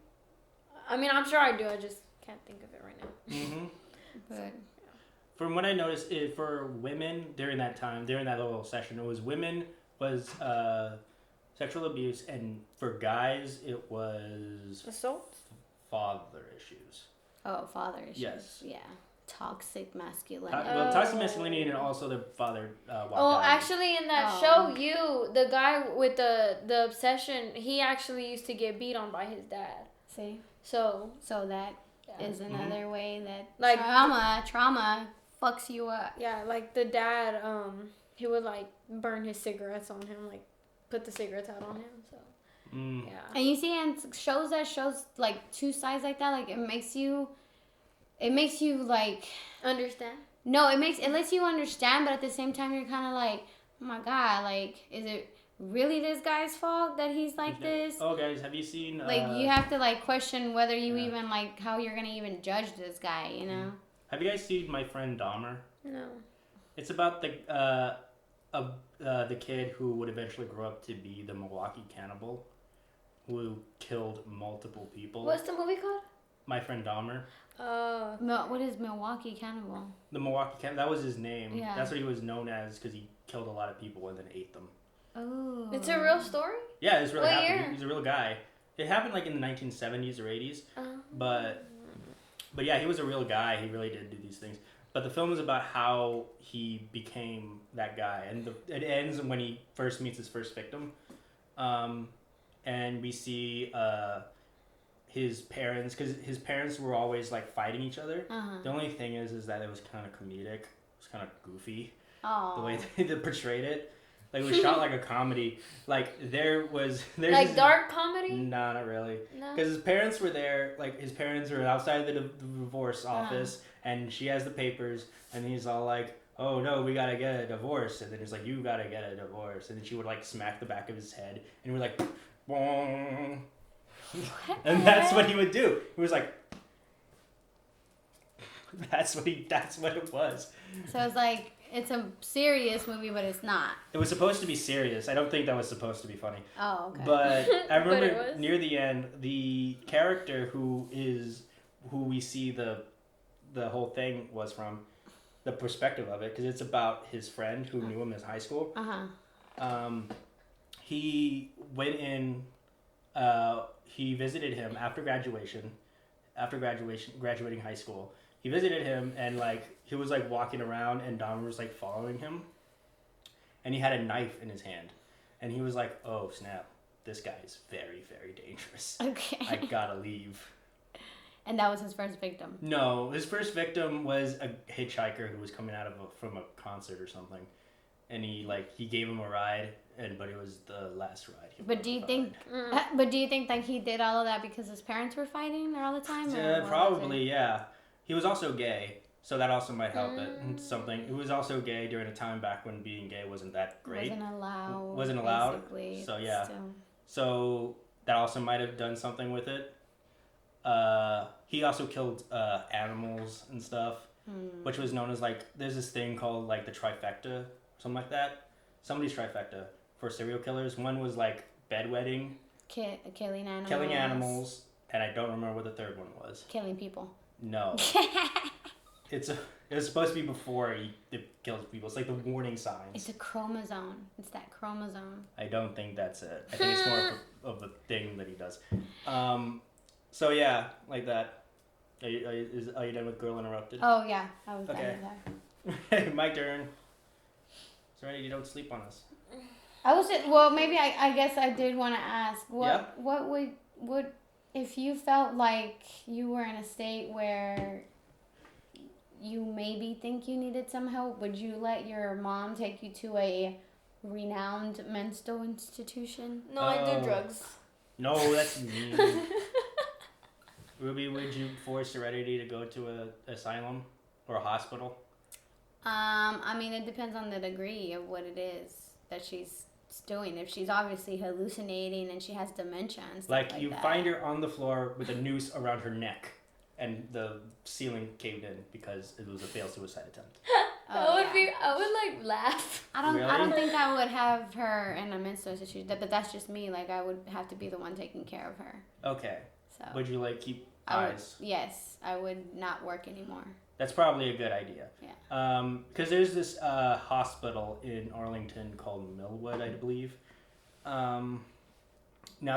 I mean, I'm sure I do. I just can't think of it right now. Mm-hmm. But From what I noticed, for women during that little session, it was women was sexual abuse, and for guys, it was Assault? father issues. father issues. Yes. Yeah. toxic masculinity. Well, toxic masculinity and also the father walked Oh, out. actually, in that show, the guy with the obsession, he actually used to get beat on by his dad. See? So that is another way that like trauma fucks you up. Yeah, like the dad, he would like burn his cigarettes on him, like put the cigarettes out on him. So yeah. And you see, in shows like two sides like that, like it makes you like Understand? no, it lets you understand, but at the same time you're kind of like, oh my god, like is it really this guy's fault that he's like this? Oh, guys, have you seen? Like you have to like question whether you even like how you're gonna even judge this guy, you know? Have you guys seen My Friend Dahmer? No. It's about the kid who would eventually grow up to be the Milwaukee cannibal, who killed multiple people. What's the movie called? My Friend Dahmer. What is Milwaukee Cannibal? The Milwaukee Cannibal. That was his name. Yeah. That's what he was known as because he killed a lot of people and then ate them. Oh. It's a real story? Yeah, it's really What happened. year? He's a real guy. It happened like in the 1970s or 80s. But yeah, he was a real guy. He really did do these things. But the film is about how he became that guy, and it ends when he first meets his first victim, and we see his parents, because his parents were always like fighting each other. The only thing is that it was kind of comedic. It was kind of goofy the way they portrayed it. Like it was shot like a comedy. Like there's like dark comedy? No, not really. No. Because his parents were there. Like his parents were outside the divorce office, and she has the papers, and he's all like, "Oh no, we gotta get a divorce," and then he's like, "You gotta get a divorce," and then she would like smack the back of his head, and we're like, "Bong." And that's what he would do. He was like, that's what it was. So it's like it's a serious movie, but it's not. It was supposed to be serious. I don't think that was supposed to be funny. Oh, okay. But I remember was. near the end, the character who we see the whole thing was from, the perspective of it, because it's about his friend who knew him in high school. He went in. He visited him after graduating high school. He visited him, and like he was like walking around, and Dahmer was like following him, and he had a knife in his hand, and he was like, "Oh snap, this guy is very, very dangerous. Okay. I gotta leave." And that was his first victim. No, his first victim was a hitchhiker who was coming out of from a concert or something, and he gave him a ride, but it was the last ride. But do you think? But do you think that he did all of that because his parents were fighting all the time? Yeah, probably. Yeah, he was also gay, so that also might help it. Something. He was also gay during a time back when being gay wasn't that great. Wasn't allowed. So yeah. Still. So that also might have done something with it. He also killed animals and stuff, which was known as like, there's this thing called like the trifecta, something like that. Somebody's trifecta for serial killers. One was like bedwetting, killing animals, and I don't remember what the third one was. Killing people. No. It was supposed to be before it kills people. It's like the warning signs. It's a chromosome. It's that chromosome. I don't think that's it. I think it's more of a thing that he does. So yeah, like that. Are you done with Girl Interrupted? Oh yeah, I was done with that. My turn. Serenity, you don't sleep on us. Well, maybe I guess I did want to ask what would if you felt like you were in a state where you maybe think you needed some help, would you let your mom take you to a renowned mental institution? No, I do drugs. No, that's mean. Ruby, would you force Serenity to go to an asylum or a hospital? I mean, it depends on the degree of what it is that she's doing. If she's obviously hallucinating and she has dementia and stuff like you that. find her on the floor with a noose around her neck, and the ceiling caved in because it was a failed suicide attempt. I would like laugh. I don't think I would have her in a mental institution, but that's just me. Like I would have to be the one taking care of her. Okay. So would you like keep eyes? Yes, I would not work anymore. That's probably a good idea. Yeah. Because there's this hospital in Arlington called Millwood, I believe. Now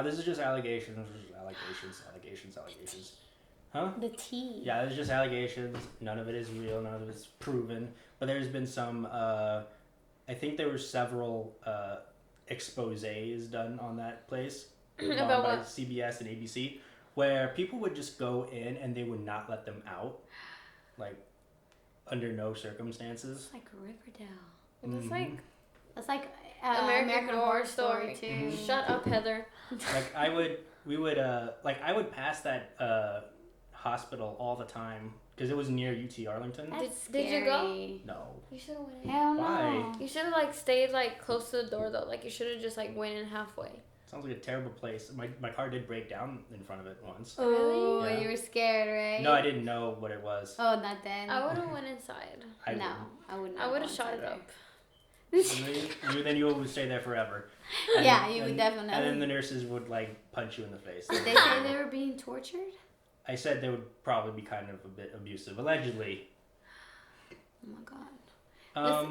this is just allegations. Huh? The tea. Yeah, there's just allegations. None of it is real. None of it is proven. But there's been some. I think there were several exposés done on that place About by what? CBS and ABC, where people would just go in and they would not let them out, like under no circumstances. It's like Riverdale. It's like It's like American Horror Story. too. Mhm. Shut up, Heather. Like I would pass that hospital all the time because it was near UT Arlington. That's Did you go? scary. No. You should have went in. Hell no. Why? You should have like stayed like close to the door though. Like you should have just like went in halfway. Sounds like a terrible place. My car did break down in front of it once. Oh, Yeah. you were scared, right? No, I didn't know what it was. Oh, not then. I would have went inside. I no, wouldn't. I would not. I would go have shot inside it up. Then you would stay there forever. Yeah, you would definitely. And then the nurses would like punch you in the face. Did they say they were being tortured? I said they would probably be kind of a bit abusive, allegedly. Oh my god.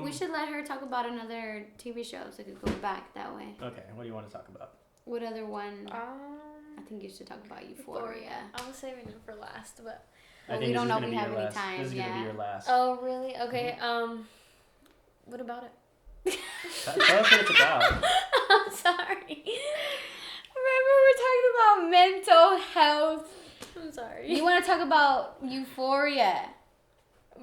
We should let her talk about another TV show so we could go back that way. Okay, what do you want to talk about? What other one? I think you should talk about Euphoria. I was saving it for last, but. Well, I think we this don't is know gonna if be we have your any last. time. This is gonna be your last. Oh really? Okay. What about it? Tell us what it's about. I'm sorry. Remember, we're talking about mental health. I'm sorry. You want to talk about Euphoria?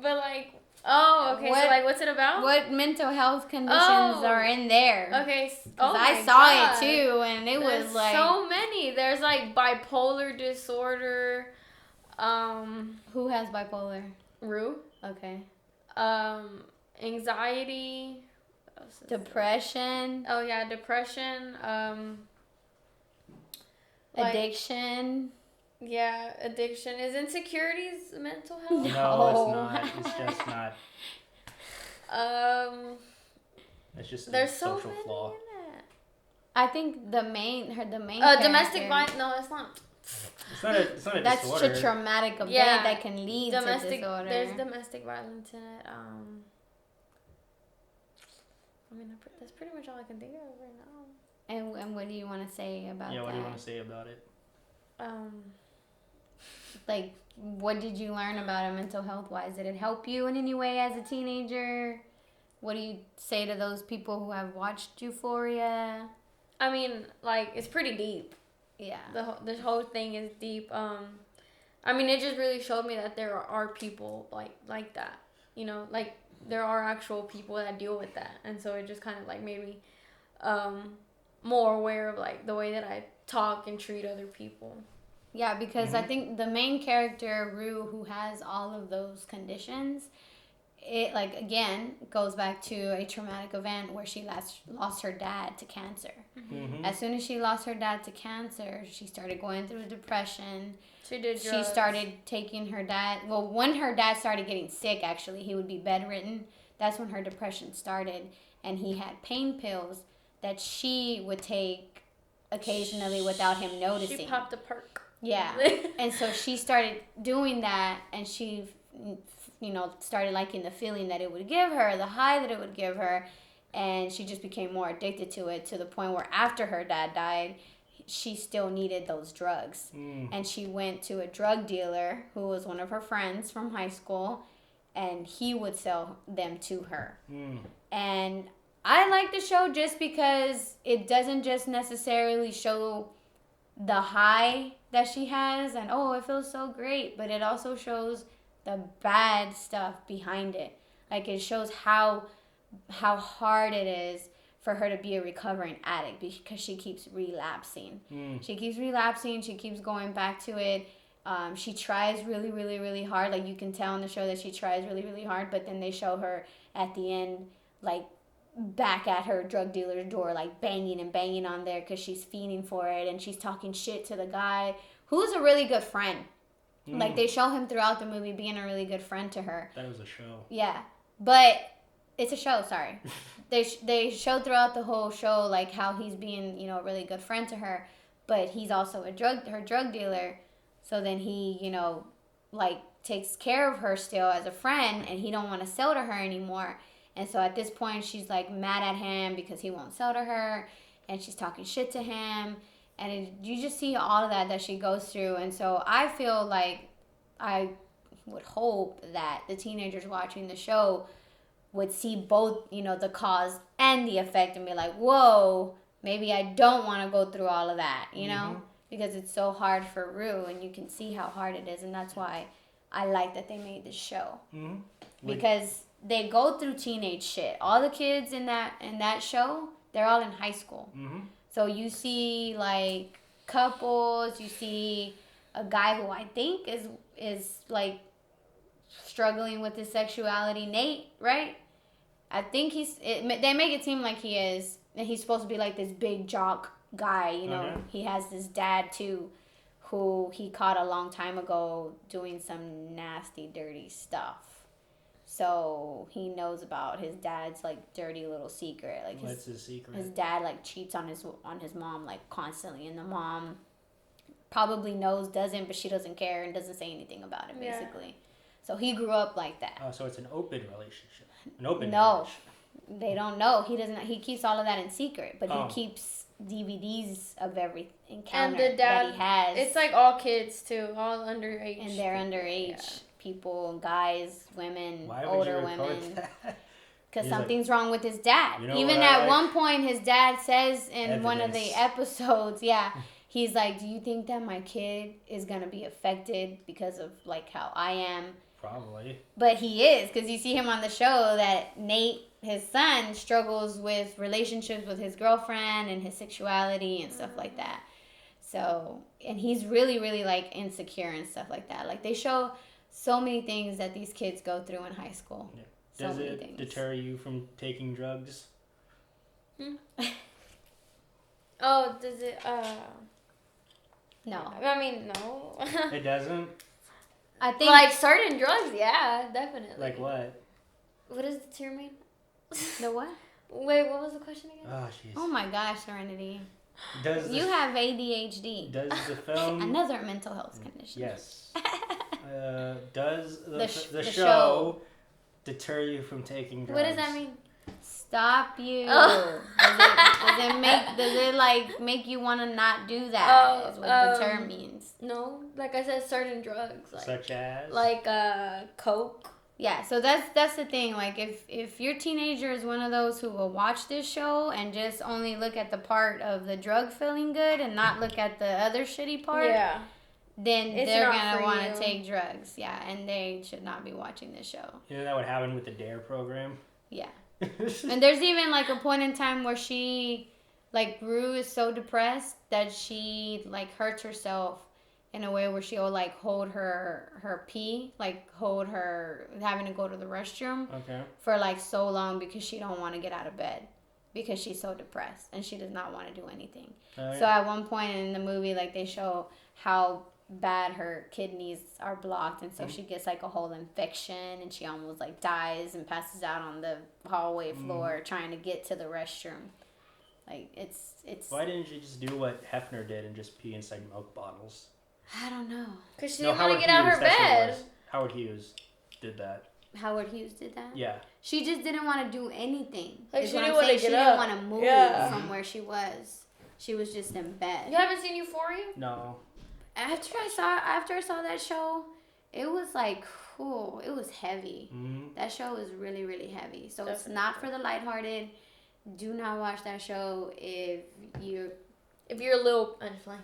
But like, oh, okay. So What- like, what's it about? What mental health conditions Oh. are in there? Okay. 'Cause Oh I my saw God. it too, and it There's was like so many. There's like bipolar disorder. Who has bipolar? Rue. Okay. Anxiety. What else is there? Depression, Oh yeah, depression. Like, addiction. yeah, addiction. Is insecurities mental No, health? it's not. It's just not. It's just a There's so social many flaw. in it. I think the main Domestic character- violence. No, that's not. It's not a That's disorder. a traumatic event Yeah. that can lead to Domestic. disorder. There's domestic violence in it. I mean, that's pretty much all I can think of right now. And what do you want to say about Yeah, that? what do you want to say about it? Like, what did you learn about it mental health wise? Did it help you in any way as a teenager? What do you say to those people who have watched Euphoria? I mean, like it's pretty deep. Yeah. This whole thing is deep. I mean, it just really showed me that there are people like that. You know, like there are actual people that deal with that, and so it just kind of like made me more aware of like the way that I talk and treat other people. Yeah, because I think the main character, Rue, who has all of those conditions, it like again goes back to a traumatic event where she lost her dad to cancer. Mm-hmm. As soon as she lost her dad to cancer, she started going through depression. She did. She started taking her dad. Well, when her dad started getting sick, actually, he would be bedridden. That's when her depression started, and he had pain pills that she would take occasionally without him noticing. She popped a perk. Yeah. And so she started doing that, and she, started liking the feeling that it would give her, the high that it would give her, and she just became more addicted to it to the point where after her dad died, she still needed those drugs. And she went to a drug dealer who was one of her friends from high school, and he would sell them to her. And I like the show just because it doesn't just necessarily show the high that she has and it feels so great, but it also shows the bad stuff behind it. Like it shows how hard it is for her to be a recovering addict because she keeps relapsing. She keeps relapsing. She keeps going back to it. She tries really, really, really hard. Like you can tell in the show that she tries really, really hard, but then they show her at the end like back at her drug dealer's door, like banging and banging on there because she's fiending for it, and she's talking shit to the guy who's a really good friend. Like they show him throughout the movie being a really good friend to her. That was a show. Yeah, but it's a show. Sorry, they show throughout the whole show like how he's being a really good friend to her, but he's also her drug dealer. So then he like takes care of her still as a friend, and he don't want to sell to her anymore. And so at this point, she's like mad at him because he won't sell to her, and she's talking shit to him, and you just see all of that she goes through. And so I feel like I would hope that the teenagers watching the show would see both, the cause and the effect and be like, whoa, maybe I don't want to go through all of that, because it's so hard for Rue, and you can see how hard it is, and that's why I like that they made this show. Because they go through teenage shit. All the kids in that show, they're all in high school. So you see like couples, you see a guy who I think is like struggling with his sexuality, Nate, right? I think they make it seem like he is, and he's supposed to be like this big jock guy, He has this dad too, who he caught a long time ago doing some nasty, dirty stuff. So he knows about his dad's like dirty little secret. Like what's his secret? His dad like cheats on his mom like constantly, and the mom probably knows, doesn't, but she doesn't care and doesn't say anything about it, basically. So he grew up like that. Oh, so it's an open relationship. An open No, marriage. they don't know. He doesn't. He keeps all of that in secret, but he keeps DVDs of every encounter and the dad, that he has. It's like all kids too, all underage. And they're underage people, guys, women, Why older would you women. Because He's something's wrong with his dad. You know Even what I at like? one point, his dad says in one of the Evidence. episodes, he's like, "Do you think that my kid is gonna be affected because of like how I am?" Probably. But he is, because you see him on the show that Nate, his son, struggles with relationships with his girlfriend and his sexuality and stuff like that. So, and he's really, really like insecure and stuff like that. Like they show so many things that these kids go through in high school. Yeah. Does it deter you from taking drugs? Oh, does it? No. I mean, no. It doesn't? I think Like certain drugs, yeah, definitely. Like what? What does the tear mean? the what? Wait, what was the question again? Oh, jeez. Oh my gosh, Serenity. Does You have ADHD. Does the film... Another mental health condition. Yes. Does the the show show deter you from taking drugs? What does that mean? Stop you. Oh. Does it like make you want to not do that? Oh, Is what the term means. No, like I said, certain drugs, Such as? like coke. Yeah, so that's the thing. Like if your teenager is one of those who will watch this show and just only look at the part of the drug feeling good and not look at the other shitty part, then It's they're not gonna for want to you. take drugs. Yeah, and they should not be watching this show. You know that would happen with the DARE program? Yeah. And there's even like a point in time where she, like, Rue is so depressed that she like hurts herself in a way where she'll like hold her pee, like hold her having to go to the restroom Okay. for like so long because she don't want to get out of bed because she's so depressed and she does not want to do anything. Alright. So at one point in the movie, like they show how bad her kidneys are blocked, and so she gets like a whole infection and she almost like dies and passes out on the hallway floor trying to get to the restroom. Like it's Why didn't you just do what Hefner did and just pee inside milk bottles? I don't know. Because she No, didn't want Howard to get out Hughes, her that's what it bed. was. Howard Hughes did that. Howard Hughes did that. Yeah. She just didn't want to do anything. Like, is she what didn't I'm wanna saying. She get didn't up. want to move Yeah. from where she was. She was just in bed. You haven't seen Euphoria? No. After I saw that show, it was like, cool. It was heavy. That show was really, really heavy. So it's not for the lighthearted. Do not watch that show if you're a little unflying.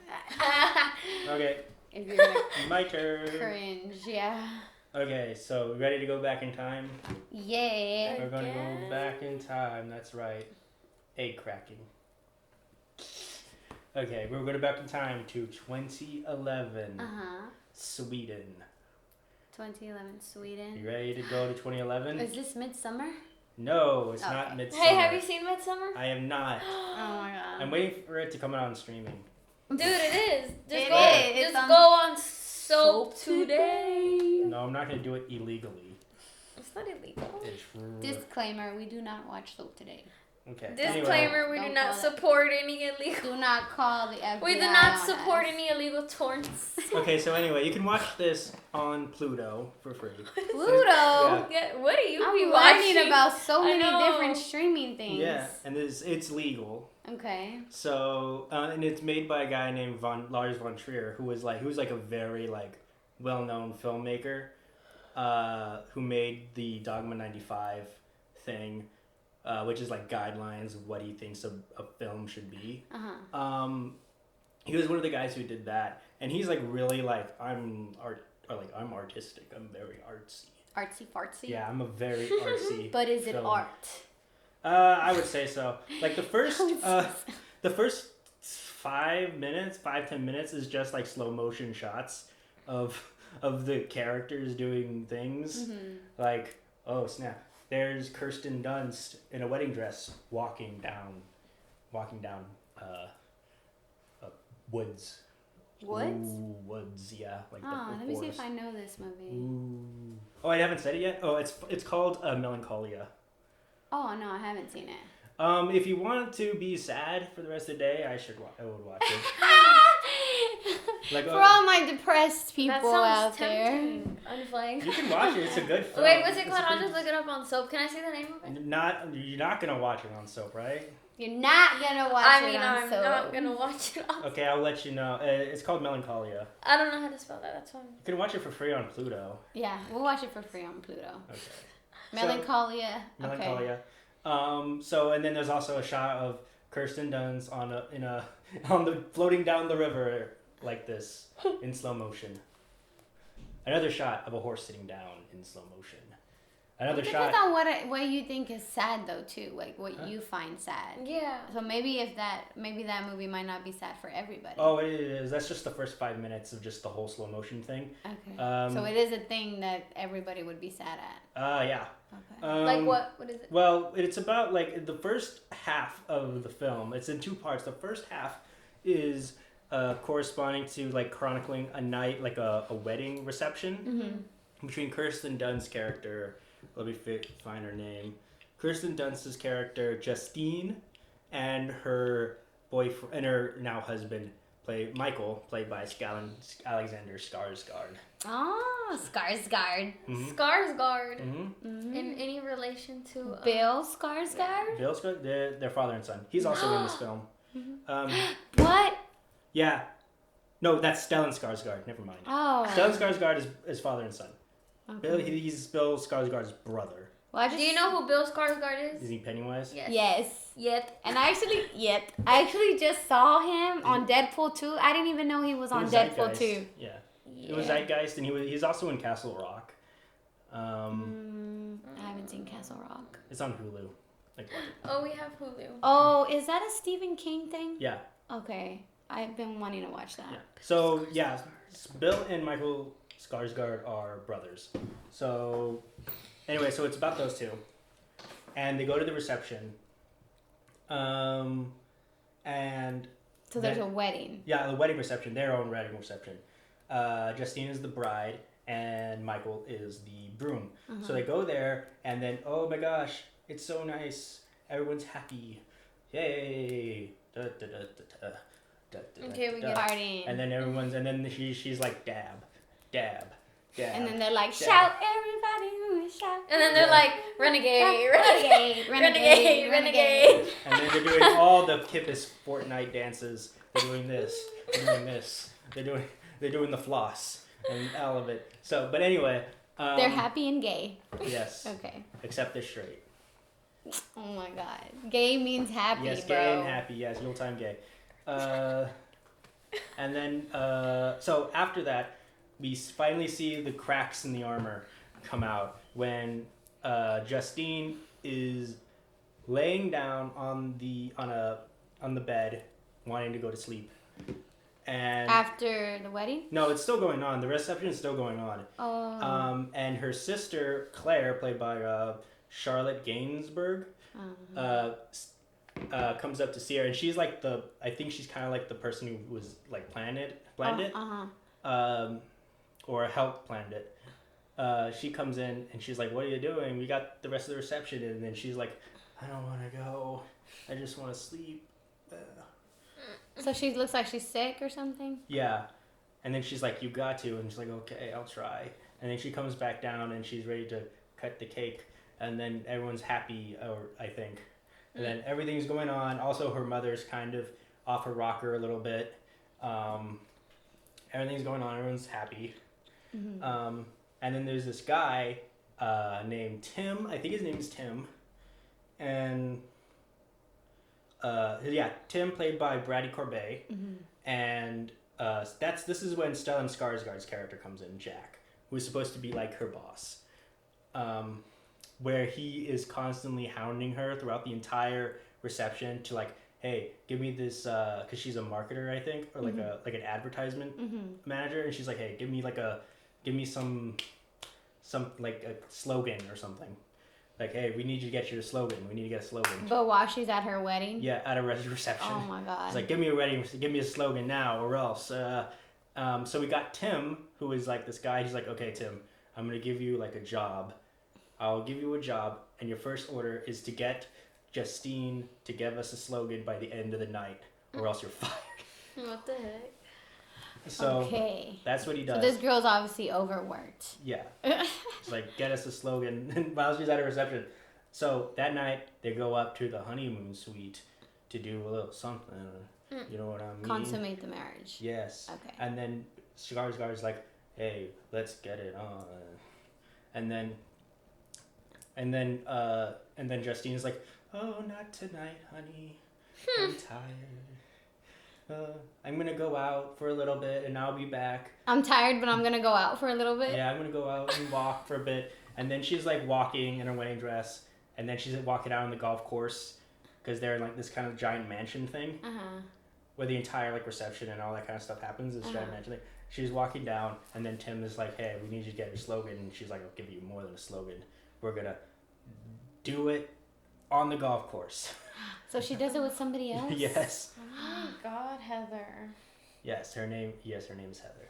Okay. if you're gonna My turn. cringe. Yeah. Okay, so ready to go back in time? Yeah. We're going to go Again? back in time. That's right. Egg cracking. Okay, we're going back in time to 2011, Sweden. 2011 Sweden. You ready to go to 2011? Is this Midsummer? No, it's Okay. not Midsummer. Hey, have you seen Midsummer? I am not. Oh my god. I'm waiting for it to come out on streaming. Dude, it is. Just It go, is. It's Just on go on Soap Today. No, I'm not going to do it illegally. It's not illegal. Disclaimer: we do not watch Soap Today. Okay. Disclaimer: we do Don't not call it. support any illegal. Do not call the FBI. We do not on support us. any illegal torrents. Okay, so anyway, you can watch this on Pluto for free. Pluto. Yeah, what do you be I'm watching? learning about so I many know. different streaming things. Yeah, and it's legal. Okay. So and it's made by a guy named Lars von Trier, who was like a very like well-known filmmaker who made the Dogma 95 thing, which is like guidelines of what he thinks a film should be. He was one of the guys who did that, and he's like really like I'm artistic. I'm very artsy. Artsy fartsy. Yeah, I'm a very artsy. But is it film. art? I would say so. Like the first 10 minutes is just like slow motion shots of the characters doing things. Like, oh snap, there's Kirsten Dunst in a wedding dress walking down woods. Woods? Ooh, woods, yeah. Like Let me see if I know this movie. Ooh. Oh, I haven't said it yet? Oh, it's called Melancholia. Oh, no, I haven't seen it. If you want to be sad for the rest of the day, I would watch it. Like, for all my depressed people that sounds out there. tempting. I'm playing. You can watch it. It's a good film. Wait, what's it called? I'll just look it up on Soap. Can I see the name of it? You're not gonna watch it on Soap, right? You're not gonna watch it on I'm Soap. not gonna watch it on. Okay, I'll let you know. It's called Melancholia. I don't know how to spell that. That's fine. You can watch it for free on Pluto. Yeah, we'll watch it for free on Pluto. Okay. Melancholia. Melancholia. So and then there's also a shot of Kirsten Dunst floating down the river like this in slow motion. Another shot of a horse sitting down in slow motion. Another shot. Depends on what you think is sad though too, like what you find sad. Yeah. So maybe that movie might not be sad for everybody. Oh, it is. That's just the first 5 minutes of just the whole slow motion thing. Okay. So it is a thing that everybody would be sad at. Yeah. Okay. Like what? What is it? Well, it's about like the first half of the film. It's in two parts. The first half is corresponding to like chronicling a night, like a wedding reception between Kirsten Dunst's character. Let me find her name. Kirsten Dunst's character Justine and her boyfriend and her now husband, Michael, played by Alexander Skarsgård. Oh, Skarsgård. Skarsgård. In any relation to Bill Skarsgård? Bill Skarsgård, their father and son. He's also in this film. What? Yeah. No, that's Stellan Skarsgård. Never mind. Oh. Stellan Skarsgård is father and son. Okay. He's Bill Skarsgård's brother. Well, Do you know who Bill Skarsgård is? Is he Pennywise? Yes. Yep. And I actually just saw him on Deadpool 2. I didn't even know he was on Deadpool 2. Yeah. It was Zeitgeist, and he's also in Castle Rock. I haven't seen Castle Rock. It's on Hulu. Like, Oh, we have Hulu. Oh, is that a Stephen King thing? yeah. Okay. I've been wanting to watch that. Yeah. So yeah, Bill and Michael Skarsgård are brothers. So anyway, so it's about those two, and they go to the reception. And so there's a wedding. Yeah, the wedding reception, their own wedding reception. Justine is the bride, and Michael is the groom. So they go there, and then oh my gosh, it's so nice. Everyone's happy. Yay! Da, da, da, da, da. Okay, we get partying. And then she's like dab. And then they're like, shout, everybody who is shout. And then they're like, renegade. And then they're doing all the hippest Fortnite dances. They're doing this. They're doing the floss and all of it. So, but anyway. They're happy and gay. Yes. Okay. Except they're straight. Oh my God. Gay means happy, yes, bro. gay and happy. Yes, real time gay. And then, so after that, we finally see the cracks in the armor come out when Justine is laying down on the bed, wanting to go to sleep. And after the wedding? No, it's still going on. The reception is still going on. Oh. And her sister Claire, played by Charlotte Gainsbourg, comes up to see her, and she's like I think she's kind of like the person who was like planned it, or helped plan it. She comes in and she's like, "What are you doing? We got the rest of the reception." And then she's like, "I don't want to go. I just want to sleep." So she looks like she's sick or something? Yeah. And then she's like, "You got to," and she's like, "Okay, I'll try." And then she comes back down and she's ready to cut the cake, and then everyone's happy, or I think. And then everything's going on. Also, her mother's kind of off her rocker a little bit. Everything's going on. Everyone's happy. And then there's this guy named Tim. I think his name is Tim. And Tim, played by Brady Corbet. And this is when Stellan Skarsgård's character comes in, Jack, who's supposed to be like her boss. Where he is constantly hounding her throughout the entire reception to like, hey, give me this, because she's a marketer, I think, or like an advertisement manager, and she's like, hey, give me some like a slogan or something. Like, hey, we need you to get your slogan. We need to get a slogan. But while she's at her wedding? Yeah, at a reception. Oh my god. It's like, give me a slogan now, or else. So we got Tim, who is like this guy. He's like, okay, Tim, I'm gonna give you like a job. I'll give you a job, and your first order is to get Justine to give us a slogan by the end of the night, or else you're fired. What the heck? So okay. That's what he does. So this girl's obviously overworked. Yeah. It's like, get us a slogan while she's at a reception. So that night, they go up to the honeymoon suite to do a little something. You know what I mean? Consummate the marriage. Yes. Okay. And then Skarsgård's like, hey, let's get it on. And then Justine's like, oh, not tonight, honey. I'm tired. I'm gonna go out for a little bit and I'll be back. I'm tired, but I'm gonna go out for a little bit. Yeah, I'm gonna go out and walk for a bit. And then she's like walking in her wedding dress, and then she's walking out on the golf course because they're in like this kind of giant mansion thing, where the entire like reception and all that kind of stuff happens. This giant mansion thing. She's walking down, and then Tim is like, "Hey, we need you to get your slogan." And she's like, "I'll give you more than a slogan. We're gonna do it on the golf course." So she does it with somebody else? Yes. Oh my god, Heather. Yes, her name is Heather.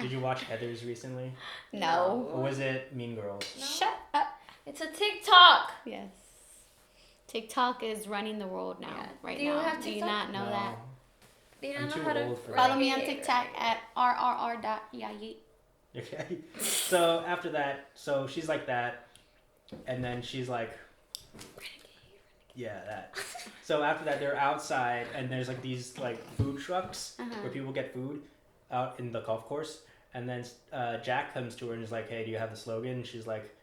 Did you watch Heathers recently? No. Or was it Mean Girls? No. Shut up. It's a TikTok. Yes. TikTok is running the world now. Yeah. Right Do you now. have Do you TikTok? not know that? Do you I'm not too know how to old for Follow that. me on TikTok at rrr.yayi. Okay. So after that, so she's like that, and then she's like, yeah, that. So after that, they're outside, and there's like these like food trucks where people get food out in the golf course, and then Jack comes to her and is like, hey, do you have the slogan? And she's like,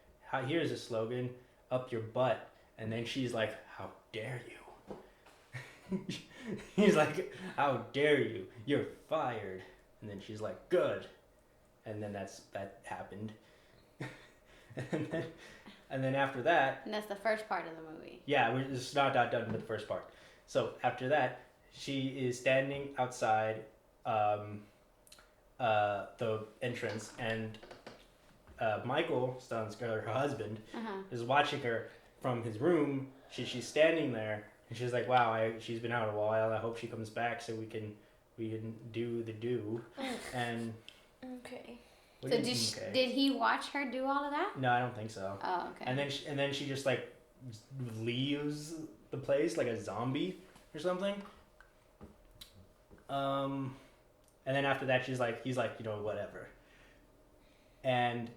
here's the slogan, up your butt. And then she's like, how dare you? He's like, how dare you? You're fired. And then she's like, good. And then that happened. and then after that, And that's the first part of the movie. yeah, it's not done with the first part. So after that, she is standing outside the entrance, and Michael, her husband, is watching her from his room. She's standing there, and she's like, "Wow, she's been out a while. I hope she comes back so we can do the do." And okay. So did he watch her do all of that? No, I don't think so. Oh, okay. And then she just like leaves the place like a zombie or something. And then after that, he's like, whatever. And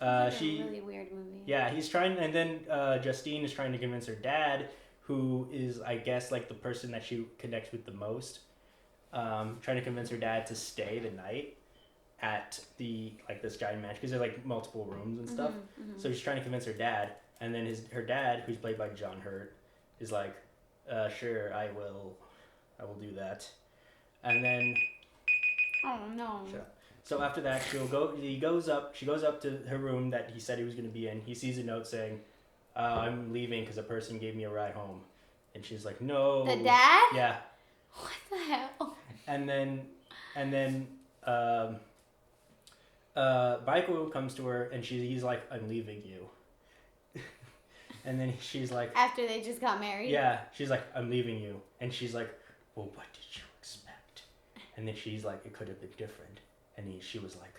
It's a really weird movie. yeah, he's trying, and then Justine is trying to convince her dad, who is, I guess, like the person that she connects with the most, trying to convince her dad to stay the night at the like this giant mansion, because there's like multiple rooms and stuff. So she's trying to convince her dad, and then her dad, who's played by John Hurt, is like, sure, I will do that. And then Oh no. shut up. So after that, she goes up to her room that he said he was going to be in. He sees a note saying, I'm leaving because a person gave me a ride home. And she's like, no. The dad? Yeah. What the hell? And then Michael comes to her, and he's like, I'm leaving you. And then she's like, After they just got married? yeah, she's like, I'm leaving you. And she's like, well, what did you expect? And then she's like, it could have been different. And she was like,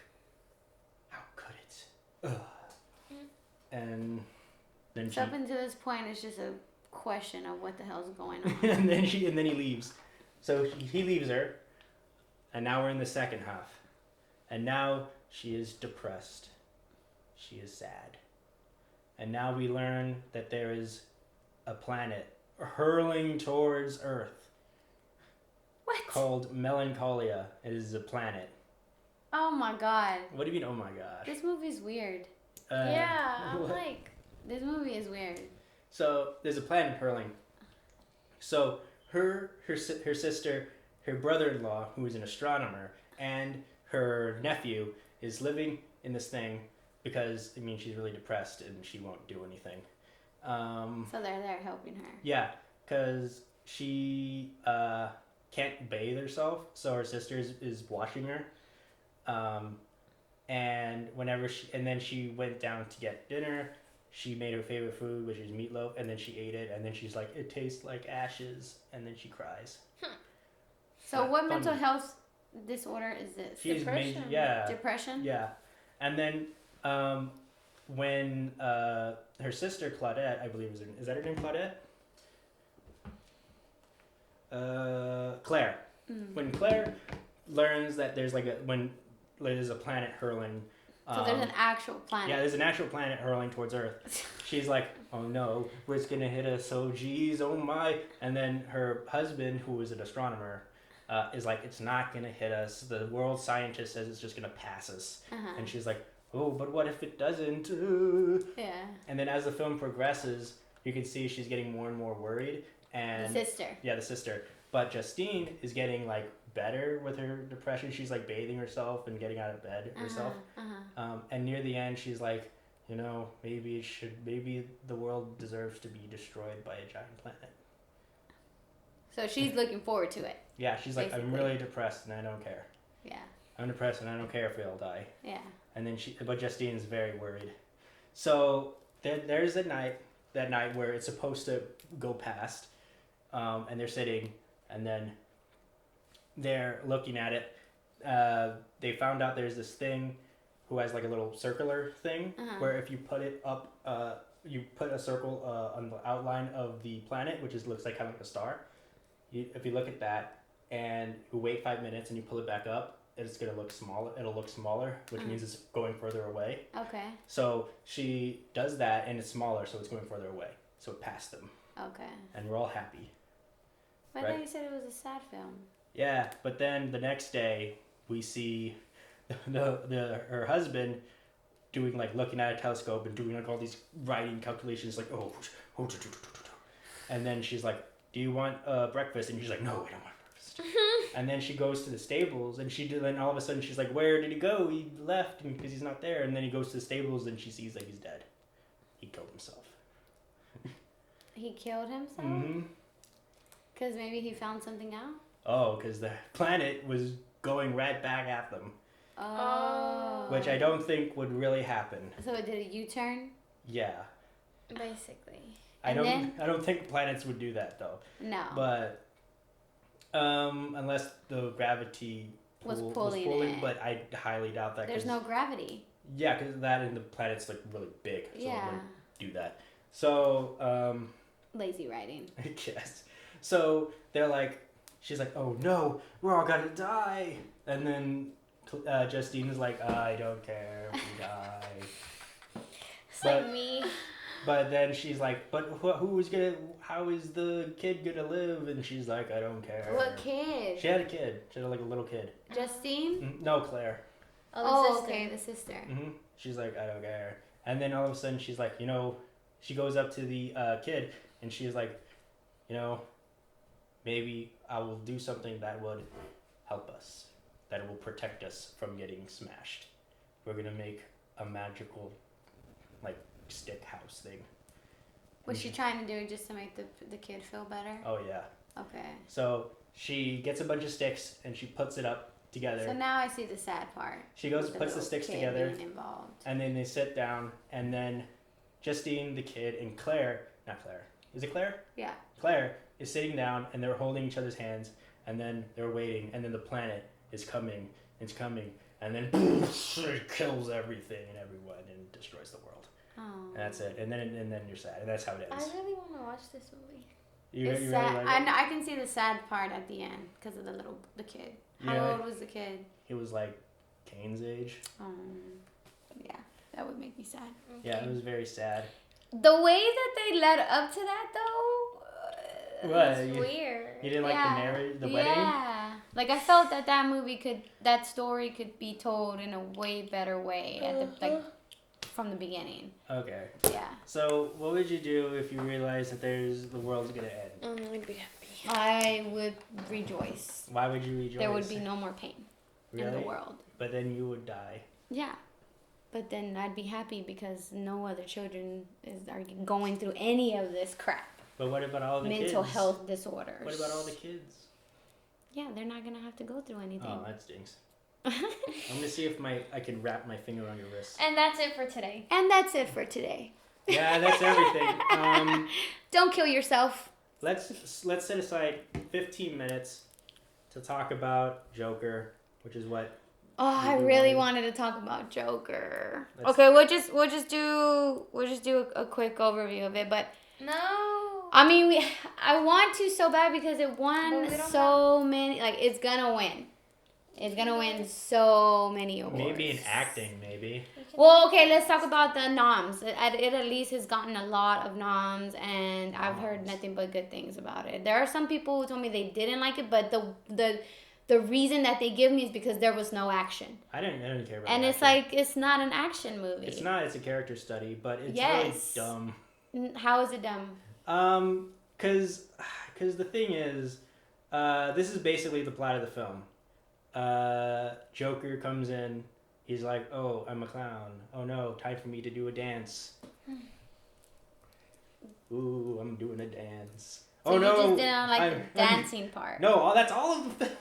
how could it? Ugh. And then So up until this point, it's just a question of what the hell's going on. and then he leaves. So he leaves her, and now we're in the second half. And now she is depressed. She is sad. And now we learn that there is a planet hurling towards Earth. What? Called Melancholia. It is a planet. Oh my god. What do you mean? Oh my gosh. This movie's weird. Yeah, I'm what? like, This movie is weird. So there's a planet hurling. So her sister, her brother-in-law, who is an astronomer, and her nephew is living in this thing because she's really depressed and she won't do anything. So they're there helping her. Yeah, because she can't bathe herself, so her sister is washing her. And then she went down to get dinner. She made her favorite food, which is meatloaf, and then she ate it, and then she's like, it tastes like ashes, and then she cries. So what funny. mental health disorder is this? She's Depression. Depression? Yeah. And then when her sister Claudette, I believe is that her name, Claudette? Claire. When Claire learns that there's there's a planet hurling. So there's an actual planet. Yeah, there's an actual planet hurling towards Earth. She's like, oh no, it's gonna hit us, oh geez, oh my. And then her husband, who is an astronomer, is like, it's not gonna hit us. The world scientist says it's just gonna pass us. And she's like, oh, but what if it doesn't? Yeah. And then as the film progresses, you can see she's getting more and more worried. And The sister. Yeah, the sister. But Justine is getting better with her depression. She's bathing herself and getting out of bed herself. And near the end, she's like, maybe the world deserves to be destroyed by a giant planet. So she's looking forward to it. Yeah, she's like, I'm Basically. really depressed and I don't care. Yeah. I'm depressed and I don't care if we all die. Yeah. And then but Justine is very worried. So there's that night where it's supposed to go past, and they're sitting, and then they're looking at it. They found out there's this thing who has a little circular thing where if you put it up, you put a circle on the outline of the planet, which looks like kind of like a star. If you look at that and you wait 5 minutes and you pull it back up, it's gonna look smaller. It'll look smaller, which means it's going further away. Okay. So she does that, and it's smaller, so it's going further away. So it passed them. Okay. And we're all happy. But I Right. thought you said it was a sad film. Yeah, but then the next day we see her husband doing looking at a telescope and doing all these writing calculations and then she's like, do you want breakfast? And she's like, no, I don't want breakfast. And then she goes to the stables and then all of a sudden she's like, where did he go? He left because he's not there. And then he goes to the stables and she sees he's dead. He killed himself. He killed himself? Mm-hmm. Because maybe he found something out? Oh, because the planet was going right back at them. Oh. Which I don't think would really happen. So it did a U-turn? Yeah. basically. I don't think planets would do that though. No. But unless the gravity Was pool pulling was pulling, it. but I highly doubt that. There's no gravity. Yeah, because that and the planet's really big, so it Yeah. wouldn't do that. So Lazy writing. I guess. So they're like, she's like, oh no, we're all gonna die, and then Justine is like, I don't care if we die. It's like me. But then she's like, but how is the kid gonna live? And she's like, I don't care. What kid? She had a kid. She had a little kid. Justine? No, Claire. Oh, okay, the sister. She's like, I don't care. And then all of a sudden she's like, she goes up to the kid and she's like, maybe I will do something that would help us, that will protect us from getting smashed. We're gonna make a magical stick house thing. Was she trying to do it just to make the kid feel better? Oh yeah. Okay. So she gets a bunch of sticks and she puts it up together. So now I see the sad part. She goes, with puts the little sticks kid together, being involved. and then they sit down, and then Justine, the kid, and Claire, not Claire, is it Claire? Yeah. Claire is sitting down, and they're holding each other's hands, and then they're waiting, and then the planet is coming, and then boom, it kills everything and everyone and destroys the world. Oh. And that's it. And then you're sad, and that's how it I ends. really want to watch this movie. You It's really sad. like I it? know, I can see the sad part at the end because of the kid. How Yeah. old was the kid? He was Kane's age. Yeah, that would make me sad. Yeah, it was very sad. The way that they led up to that, though. What? It's weird. You didn't like the wedding? Yeah. Like I felt that that story could be told in a way better way from the beginning. Okay. Yeah. So, what would you do if you realized that the world's gonna end? I'd be happy. I would rejoice. Why would you rejoice? There would be no more pain in the world. But then you would die. Yeah. But then I'd be happy because no other children are going through any of this crap. But what about all the kids? Mental health disorders. What about all the kids? Yeah, they're not going to have to go through anything. Oh, that stinks. I'm going to see if I can wrap my finger on your wrist. And that's it for today. And that's it for today. Yeah, that's everything. Don't kill yourself. Let's set aside 15 minutes to talk about Joker, which is what. Oh, I really wanted to talk about Joker. Okay, we'll just do a quick overview of it, but no. I mean, I want to so bad because it won so many. Like, it's gonna win. It's gonna win so many awards. Maybe in acting, maybe. Well, okay, let's talk about the noms. It at least has gotten a lot of noms, and I've heard nothing but good things about it. There are some people who told me they didn't like it, but the reason that they give me is because there was no action. I didn't care about. And action. it's like it's not an action movie. It's not. It's a character study, but it's really dumb. How is it dumb? Cause the thing is, this is basically the plot of the film. Joker comes in. He's like, "Oh, I'm a clown. Oh no, time for me to do a dance. Ooh, I'm doing a dance. So oh no, you just didn't like the dancing part. No, that's all of the film.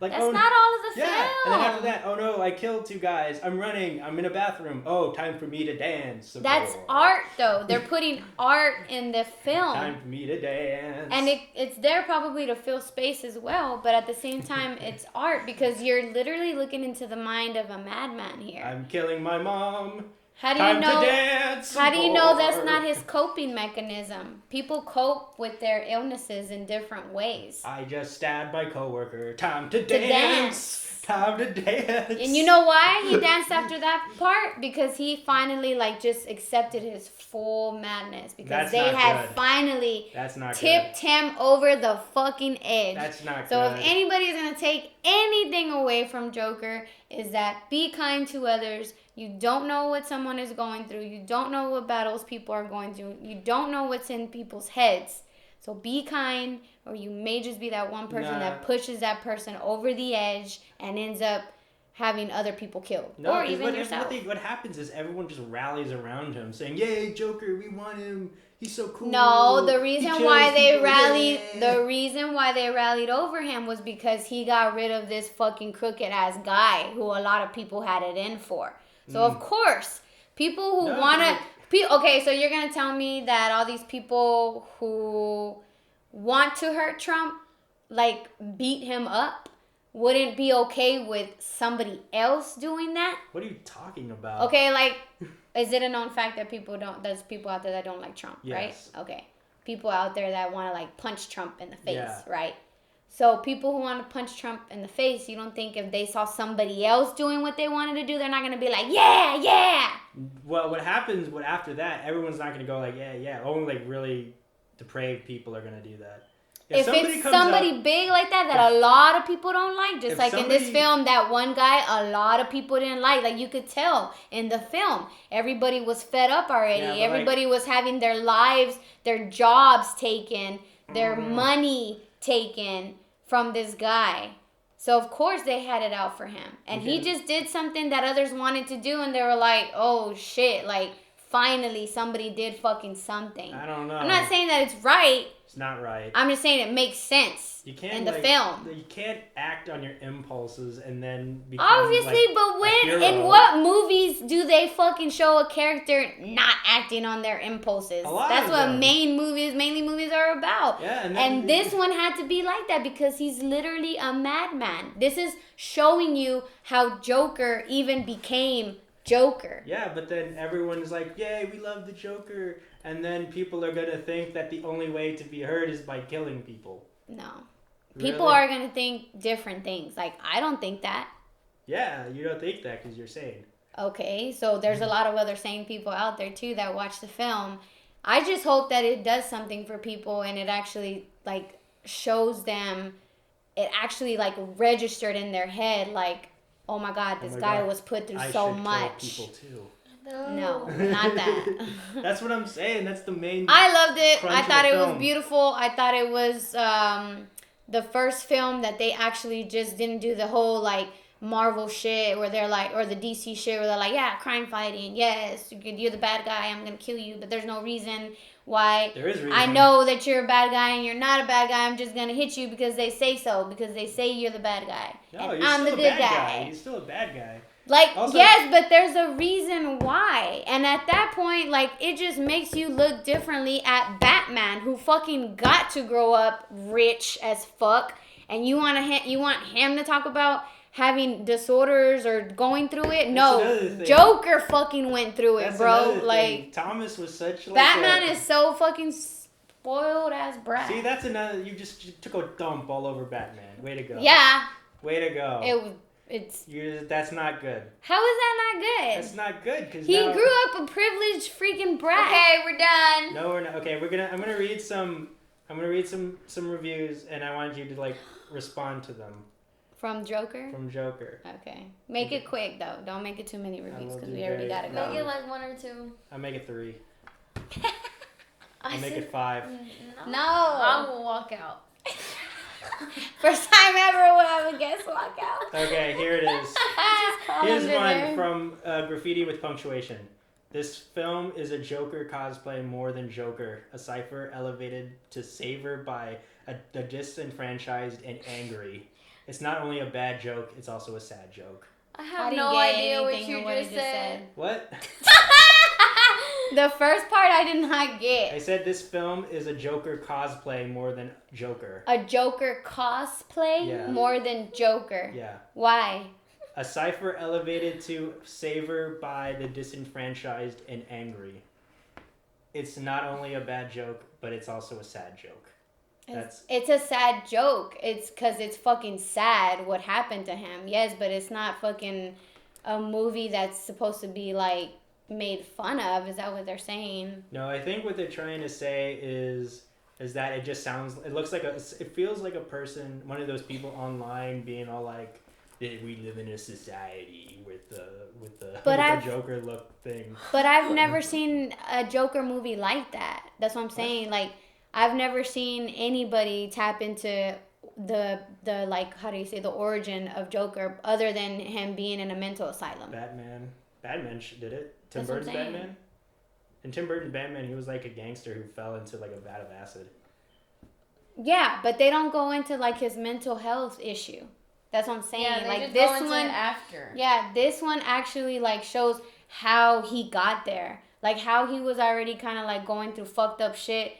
Like, that's not all of the film. Yeah, and then after that, oh no, I killed 2 guys. I'm running. I'm in a bathroom. Oh, time for me to dance. That's art, though. They're putting art in the film. Time for me to dance. And it's there probably to fill space as well, but at the same time, it's art because you're literally looking into the mind of a madman here. I'm killing my mom. How do Time you know? To dance how do you know that's not his coping mechanism? People cope with their illnesses in different ways. I just stabbed my coworker. Time to dance. Time to dance. And you know why he danced after that part? Because he finally just accepted his full madness because they had finally tipped him over the fucking edge. That's not so good. If anybody's gonna take anything away from Joker, is that be kind to others. You don't know what someone is going through. You don't know what battles people are going through. You don't know what's in people's heads. So be kind, or you may just be that one person that pushes that person over the edge and ends up having other people killed. No, or even yourself. What happens is everyone just rallies around him saying, "Yay, Joker, we want him. He's so cool." No, the reason why they rallied over him was because he got rid of this fucking crooked ass guy who a lot of people had it in for. So of course, people who okay, so you're gonna tell me that all these people who want to hurt Trump, beat him up, wouldn't be okay with somebody else doing that? What are you talking about? Okay, is it a known fact that there's people out there that don't like Trump, yes. right? Okay. People out there that want to punch Trump in the face, right? So people who want to punch Trump in the face, you don't think if they saw somebody else doing what they wanted to do, they're not going to be like, yeah, yeah. Well, what happens after that, everyone's not going to go yeah, yeah. Only really depraved people are going to do that. If it's somebody big like that a lot of people don't like, just like in this film, that one guy, a lot of people didn't like. Like you could tell in the film, everybody was fed up already. Yeah, everybody was having their lives, their jobs taken, their money taken from this guy. So of course they had it out for him. And he just did something that others wanted to do and they were like, oh shit, finally somebody did fucking something. I don't know. I'm not saying that it's right. It's not right. I'm just saying it makes sense in the film. You can't act on your impulses and then become obviously, but in what movies do they fucking show a character not acting on their impulses? That's what mainly movies are about. Yeah, and this one had to be like that because he's literally a madman. This is showing you how Joker even became Joker. Yeah, but then everyone's like, yay, we love the Joker. And then people are going to think that the only way to be heard is by killing people. No. Really? People are going to think different things. I don't think that. Yeah, you don't think that because you're sane. Okay, so there's a lot of other sane people out there too that watch the film. I just hope that it does something for people and it actually shows them it actually like registered in their head, like, oh my God, this guy was put through so much. Kill people too. No, not that. That's what I'm saying. That's the main. I loved it. I thought it was film. beautiful. I thought it was the first film that they actually just didn't do the whole like Marvel shit where they're like, or the DC shit where they're like, yeah, crime fighting, yes, you're the bad guy, I'm gonna kill you, but there's no reason why. There is reason. I know that you're a bad guy and you're not a bad guy. I'm just gonna hit you because they say so, because they say you're the bad guy. No, and you're I'm still the a good bad guy. You're still a bad guy. Like, also, yes, but there's a reason why. And at that point, like, it just makes you look differently at Batman, who fucking got to grow up rich as fuck. And you want him to talk about having disorders or going through it? No, Joker fucking went through it, bro. Like, Thomas was such like Batman is so fucking spoiled ass brat. See, that's another. You just took a dump all over Batman. Way to go. Yeah. Way to go. That's not good. How is that not good? That's not good because he grew up a privileged freaking brat. Okay, we're done. No, we're not. Okay, I'm gonna read some reviews, and I want you to like respond to them. From Joker? From Joker. Okay. Make it quick though. Don't make it too many reviews because we already gotta go. Make it like 1 or 2. I'll make it 3. I'll make it 5. No. I will walk out. First time ever we'll have a guest walk out. Okay, here it is. Here's one from Graffiti with Punctuation. This film is a Joker cosplay more than Joker, a cipher elevated to savor by the disenfranchised and angry. It's not only a bad joke, it's also a sad joke. I have no idea what you just said. What? The first part I did not get. I said this film is a Joker cosplay more than Joker. A Joker cosplay more than Joker? Yeah. Why? A cipher elevated to savor by the disenfranchised and angry. It's not only a bad joke, but it's also a sad joke. It's a sad joke. It's because it's fucking sad what happened to him. Yes, but it's not fucking a movie that's supposed to be like made fun of. Is that what they're saying? No, I think what they're trying to say is that it just sounds. It looks like it feels like a person, one of those people online being all like, "We live in a society with the Joker look thing." But I've never seen a Joker movie like that. That's what I'm saying. Like, I've never seen anybody tap into the like, how do you say, the origin of Joker other than him being in a mental asylum. Batman did it. Tim Burton's Batman. In Tim Burton's Batman, he was like a gangster who fell into like a vat of acid. Yeah, but they don't go into like his mental health issue. That's what I'm saying. Yeah, like just this go into one it after. Yeah, this one actually like shows how he got there. Like how he was already kind of like going through fucked up shit,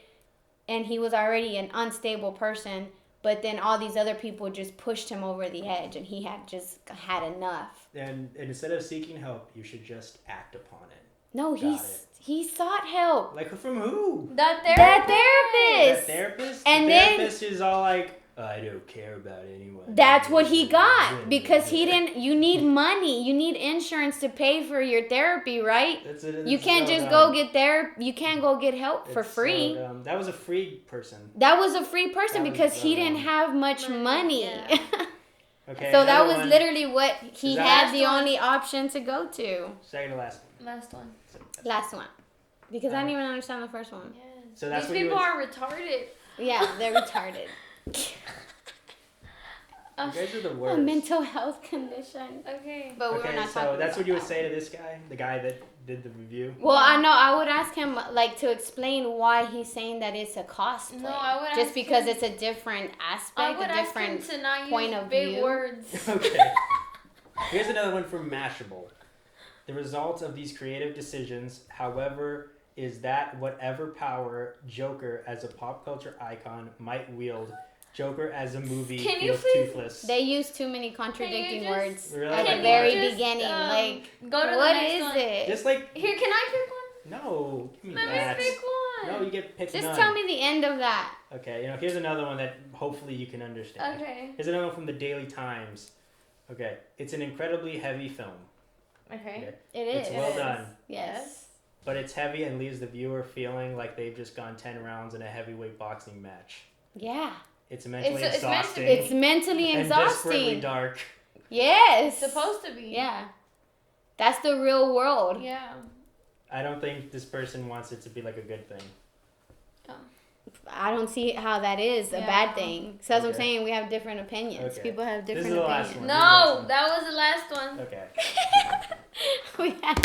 and he was already an unstable person. But then all these other people just pushed him over the edge, and he had just had enough. And instead of seeking help, you should just act upon it. No, he sought help. Like from who? That therapist. therapist. That therapist. And the then therapist is all like, I don't care about anyone. That's what he got because he didn't. You need money. You need insurance to pay for your therapy, right? You can't just go get therapy. You can't go get help for free. So that was a free person. That was a free person because he didn't have much money. Yeah. Okay. So that was literally what he had the only option to go to. Second to last one. Last one. Because I didn't even understand the first one. Yes. So that's These people are retarded. Yeah, they're retarded. You guys are the worst. A mental health condition. Okay. But we're not talking so that's about what you would that say to this guy, the guy that did the review? Well, I know. I would ask him like to explain why he's saying that it's a cosplay. No, I would just ask because him, it's a different aspect, I would a different ask him to not point use of big view. words. Okay. Here's another one from Mashable. The result of these creative decisions, however, is that whatever power Joker as a pop culture icon might wield, Joker as a movie feels toothless. They use too many contradicting words really? at the very beginning. Like, go to what the next is one. it? Just like Here, can I pick one? no, give me Let me that. pick one. No, you get picked. Just none. tell me the end of that. Okay, here's another one that hopefully you can understand. Okay. Here's another one from the Daily Times. Okay, it's an incredibly heavy film. Okay. It is. It's well done. Yes. But it's heavy and leaves the viewer feeling like they've just gone 10 rounds in a heavyweight boxing match. Yeah. It's mentally It's meant to exhausting. be. It's mentally and desperately exhausting. dark. Yes. It's supposed to be. Yeah. That's the real world. Yeah. I don't think this person wants it to be like a good thing. I don't see how that is a Yeah. bad thing. So as I'm Okay. saying, we have different opinions. Okay. People have This is different the last opinions. one. No, that was the last one. Okay. We have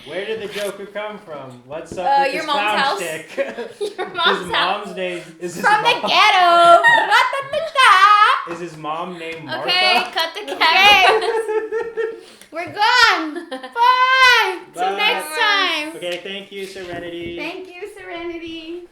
Where did the Joker come from? What's up with Your this mom's clown house. stick? Your His mom's house. mom's name is his from the mom. ghetto. Ra-ta-ta-ta. Is his mom named Martha? Okay, cut the Okay. camera. We're gone. Bye. Till Bye. next time. Okay, thank you, Serenity. Thank you, Serenity.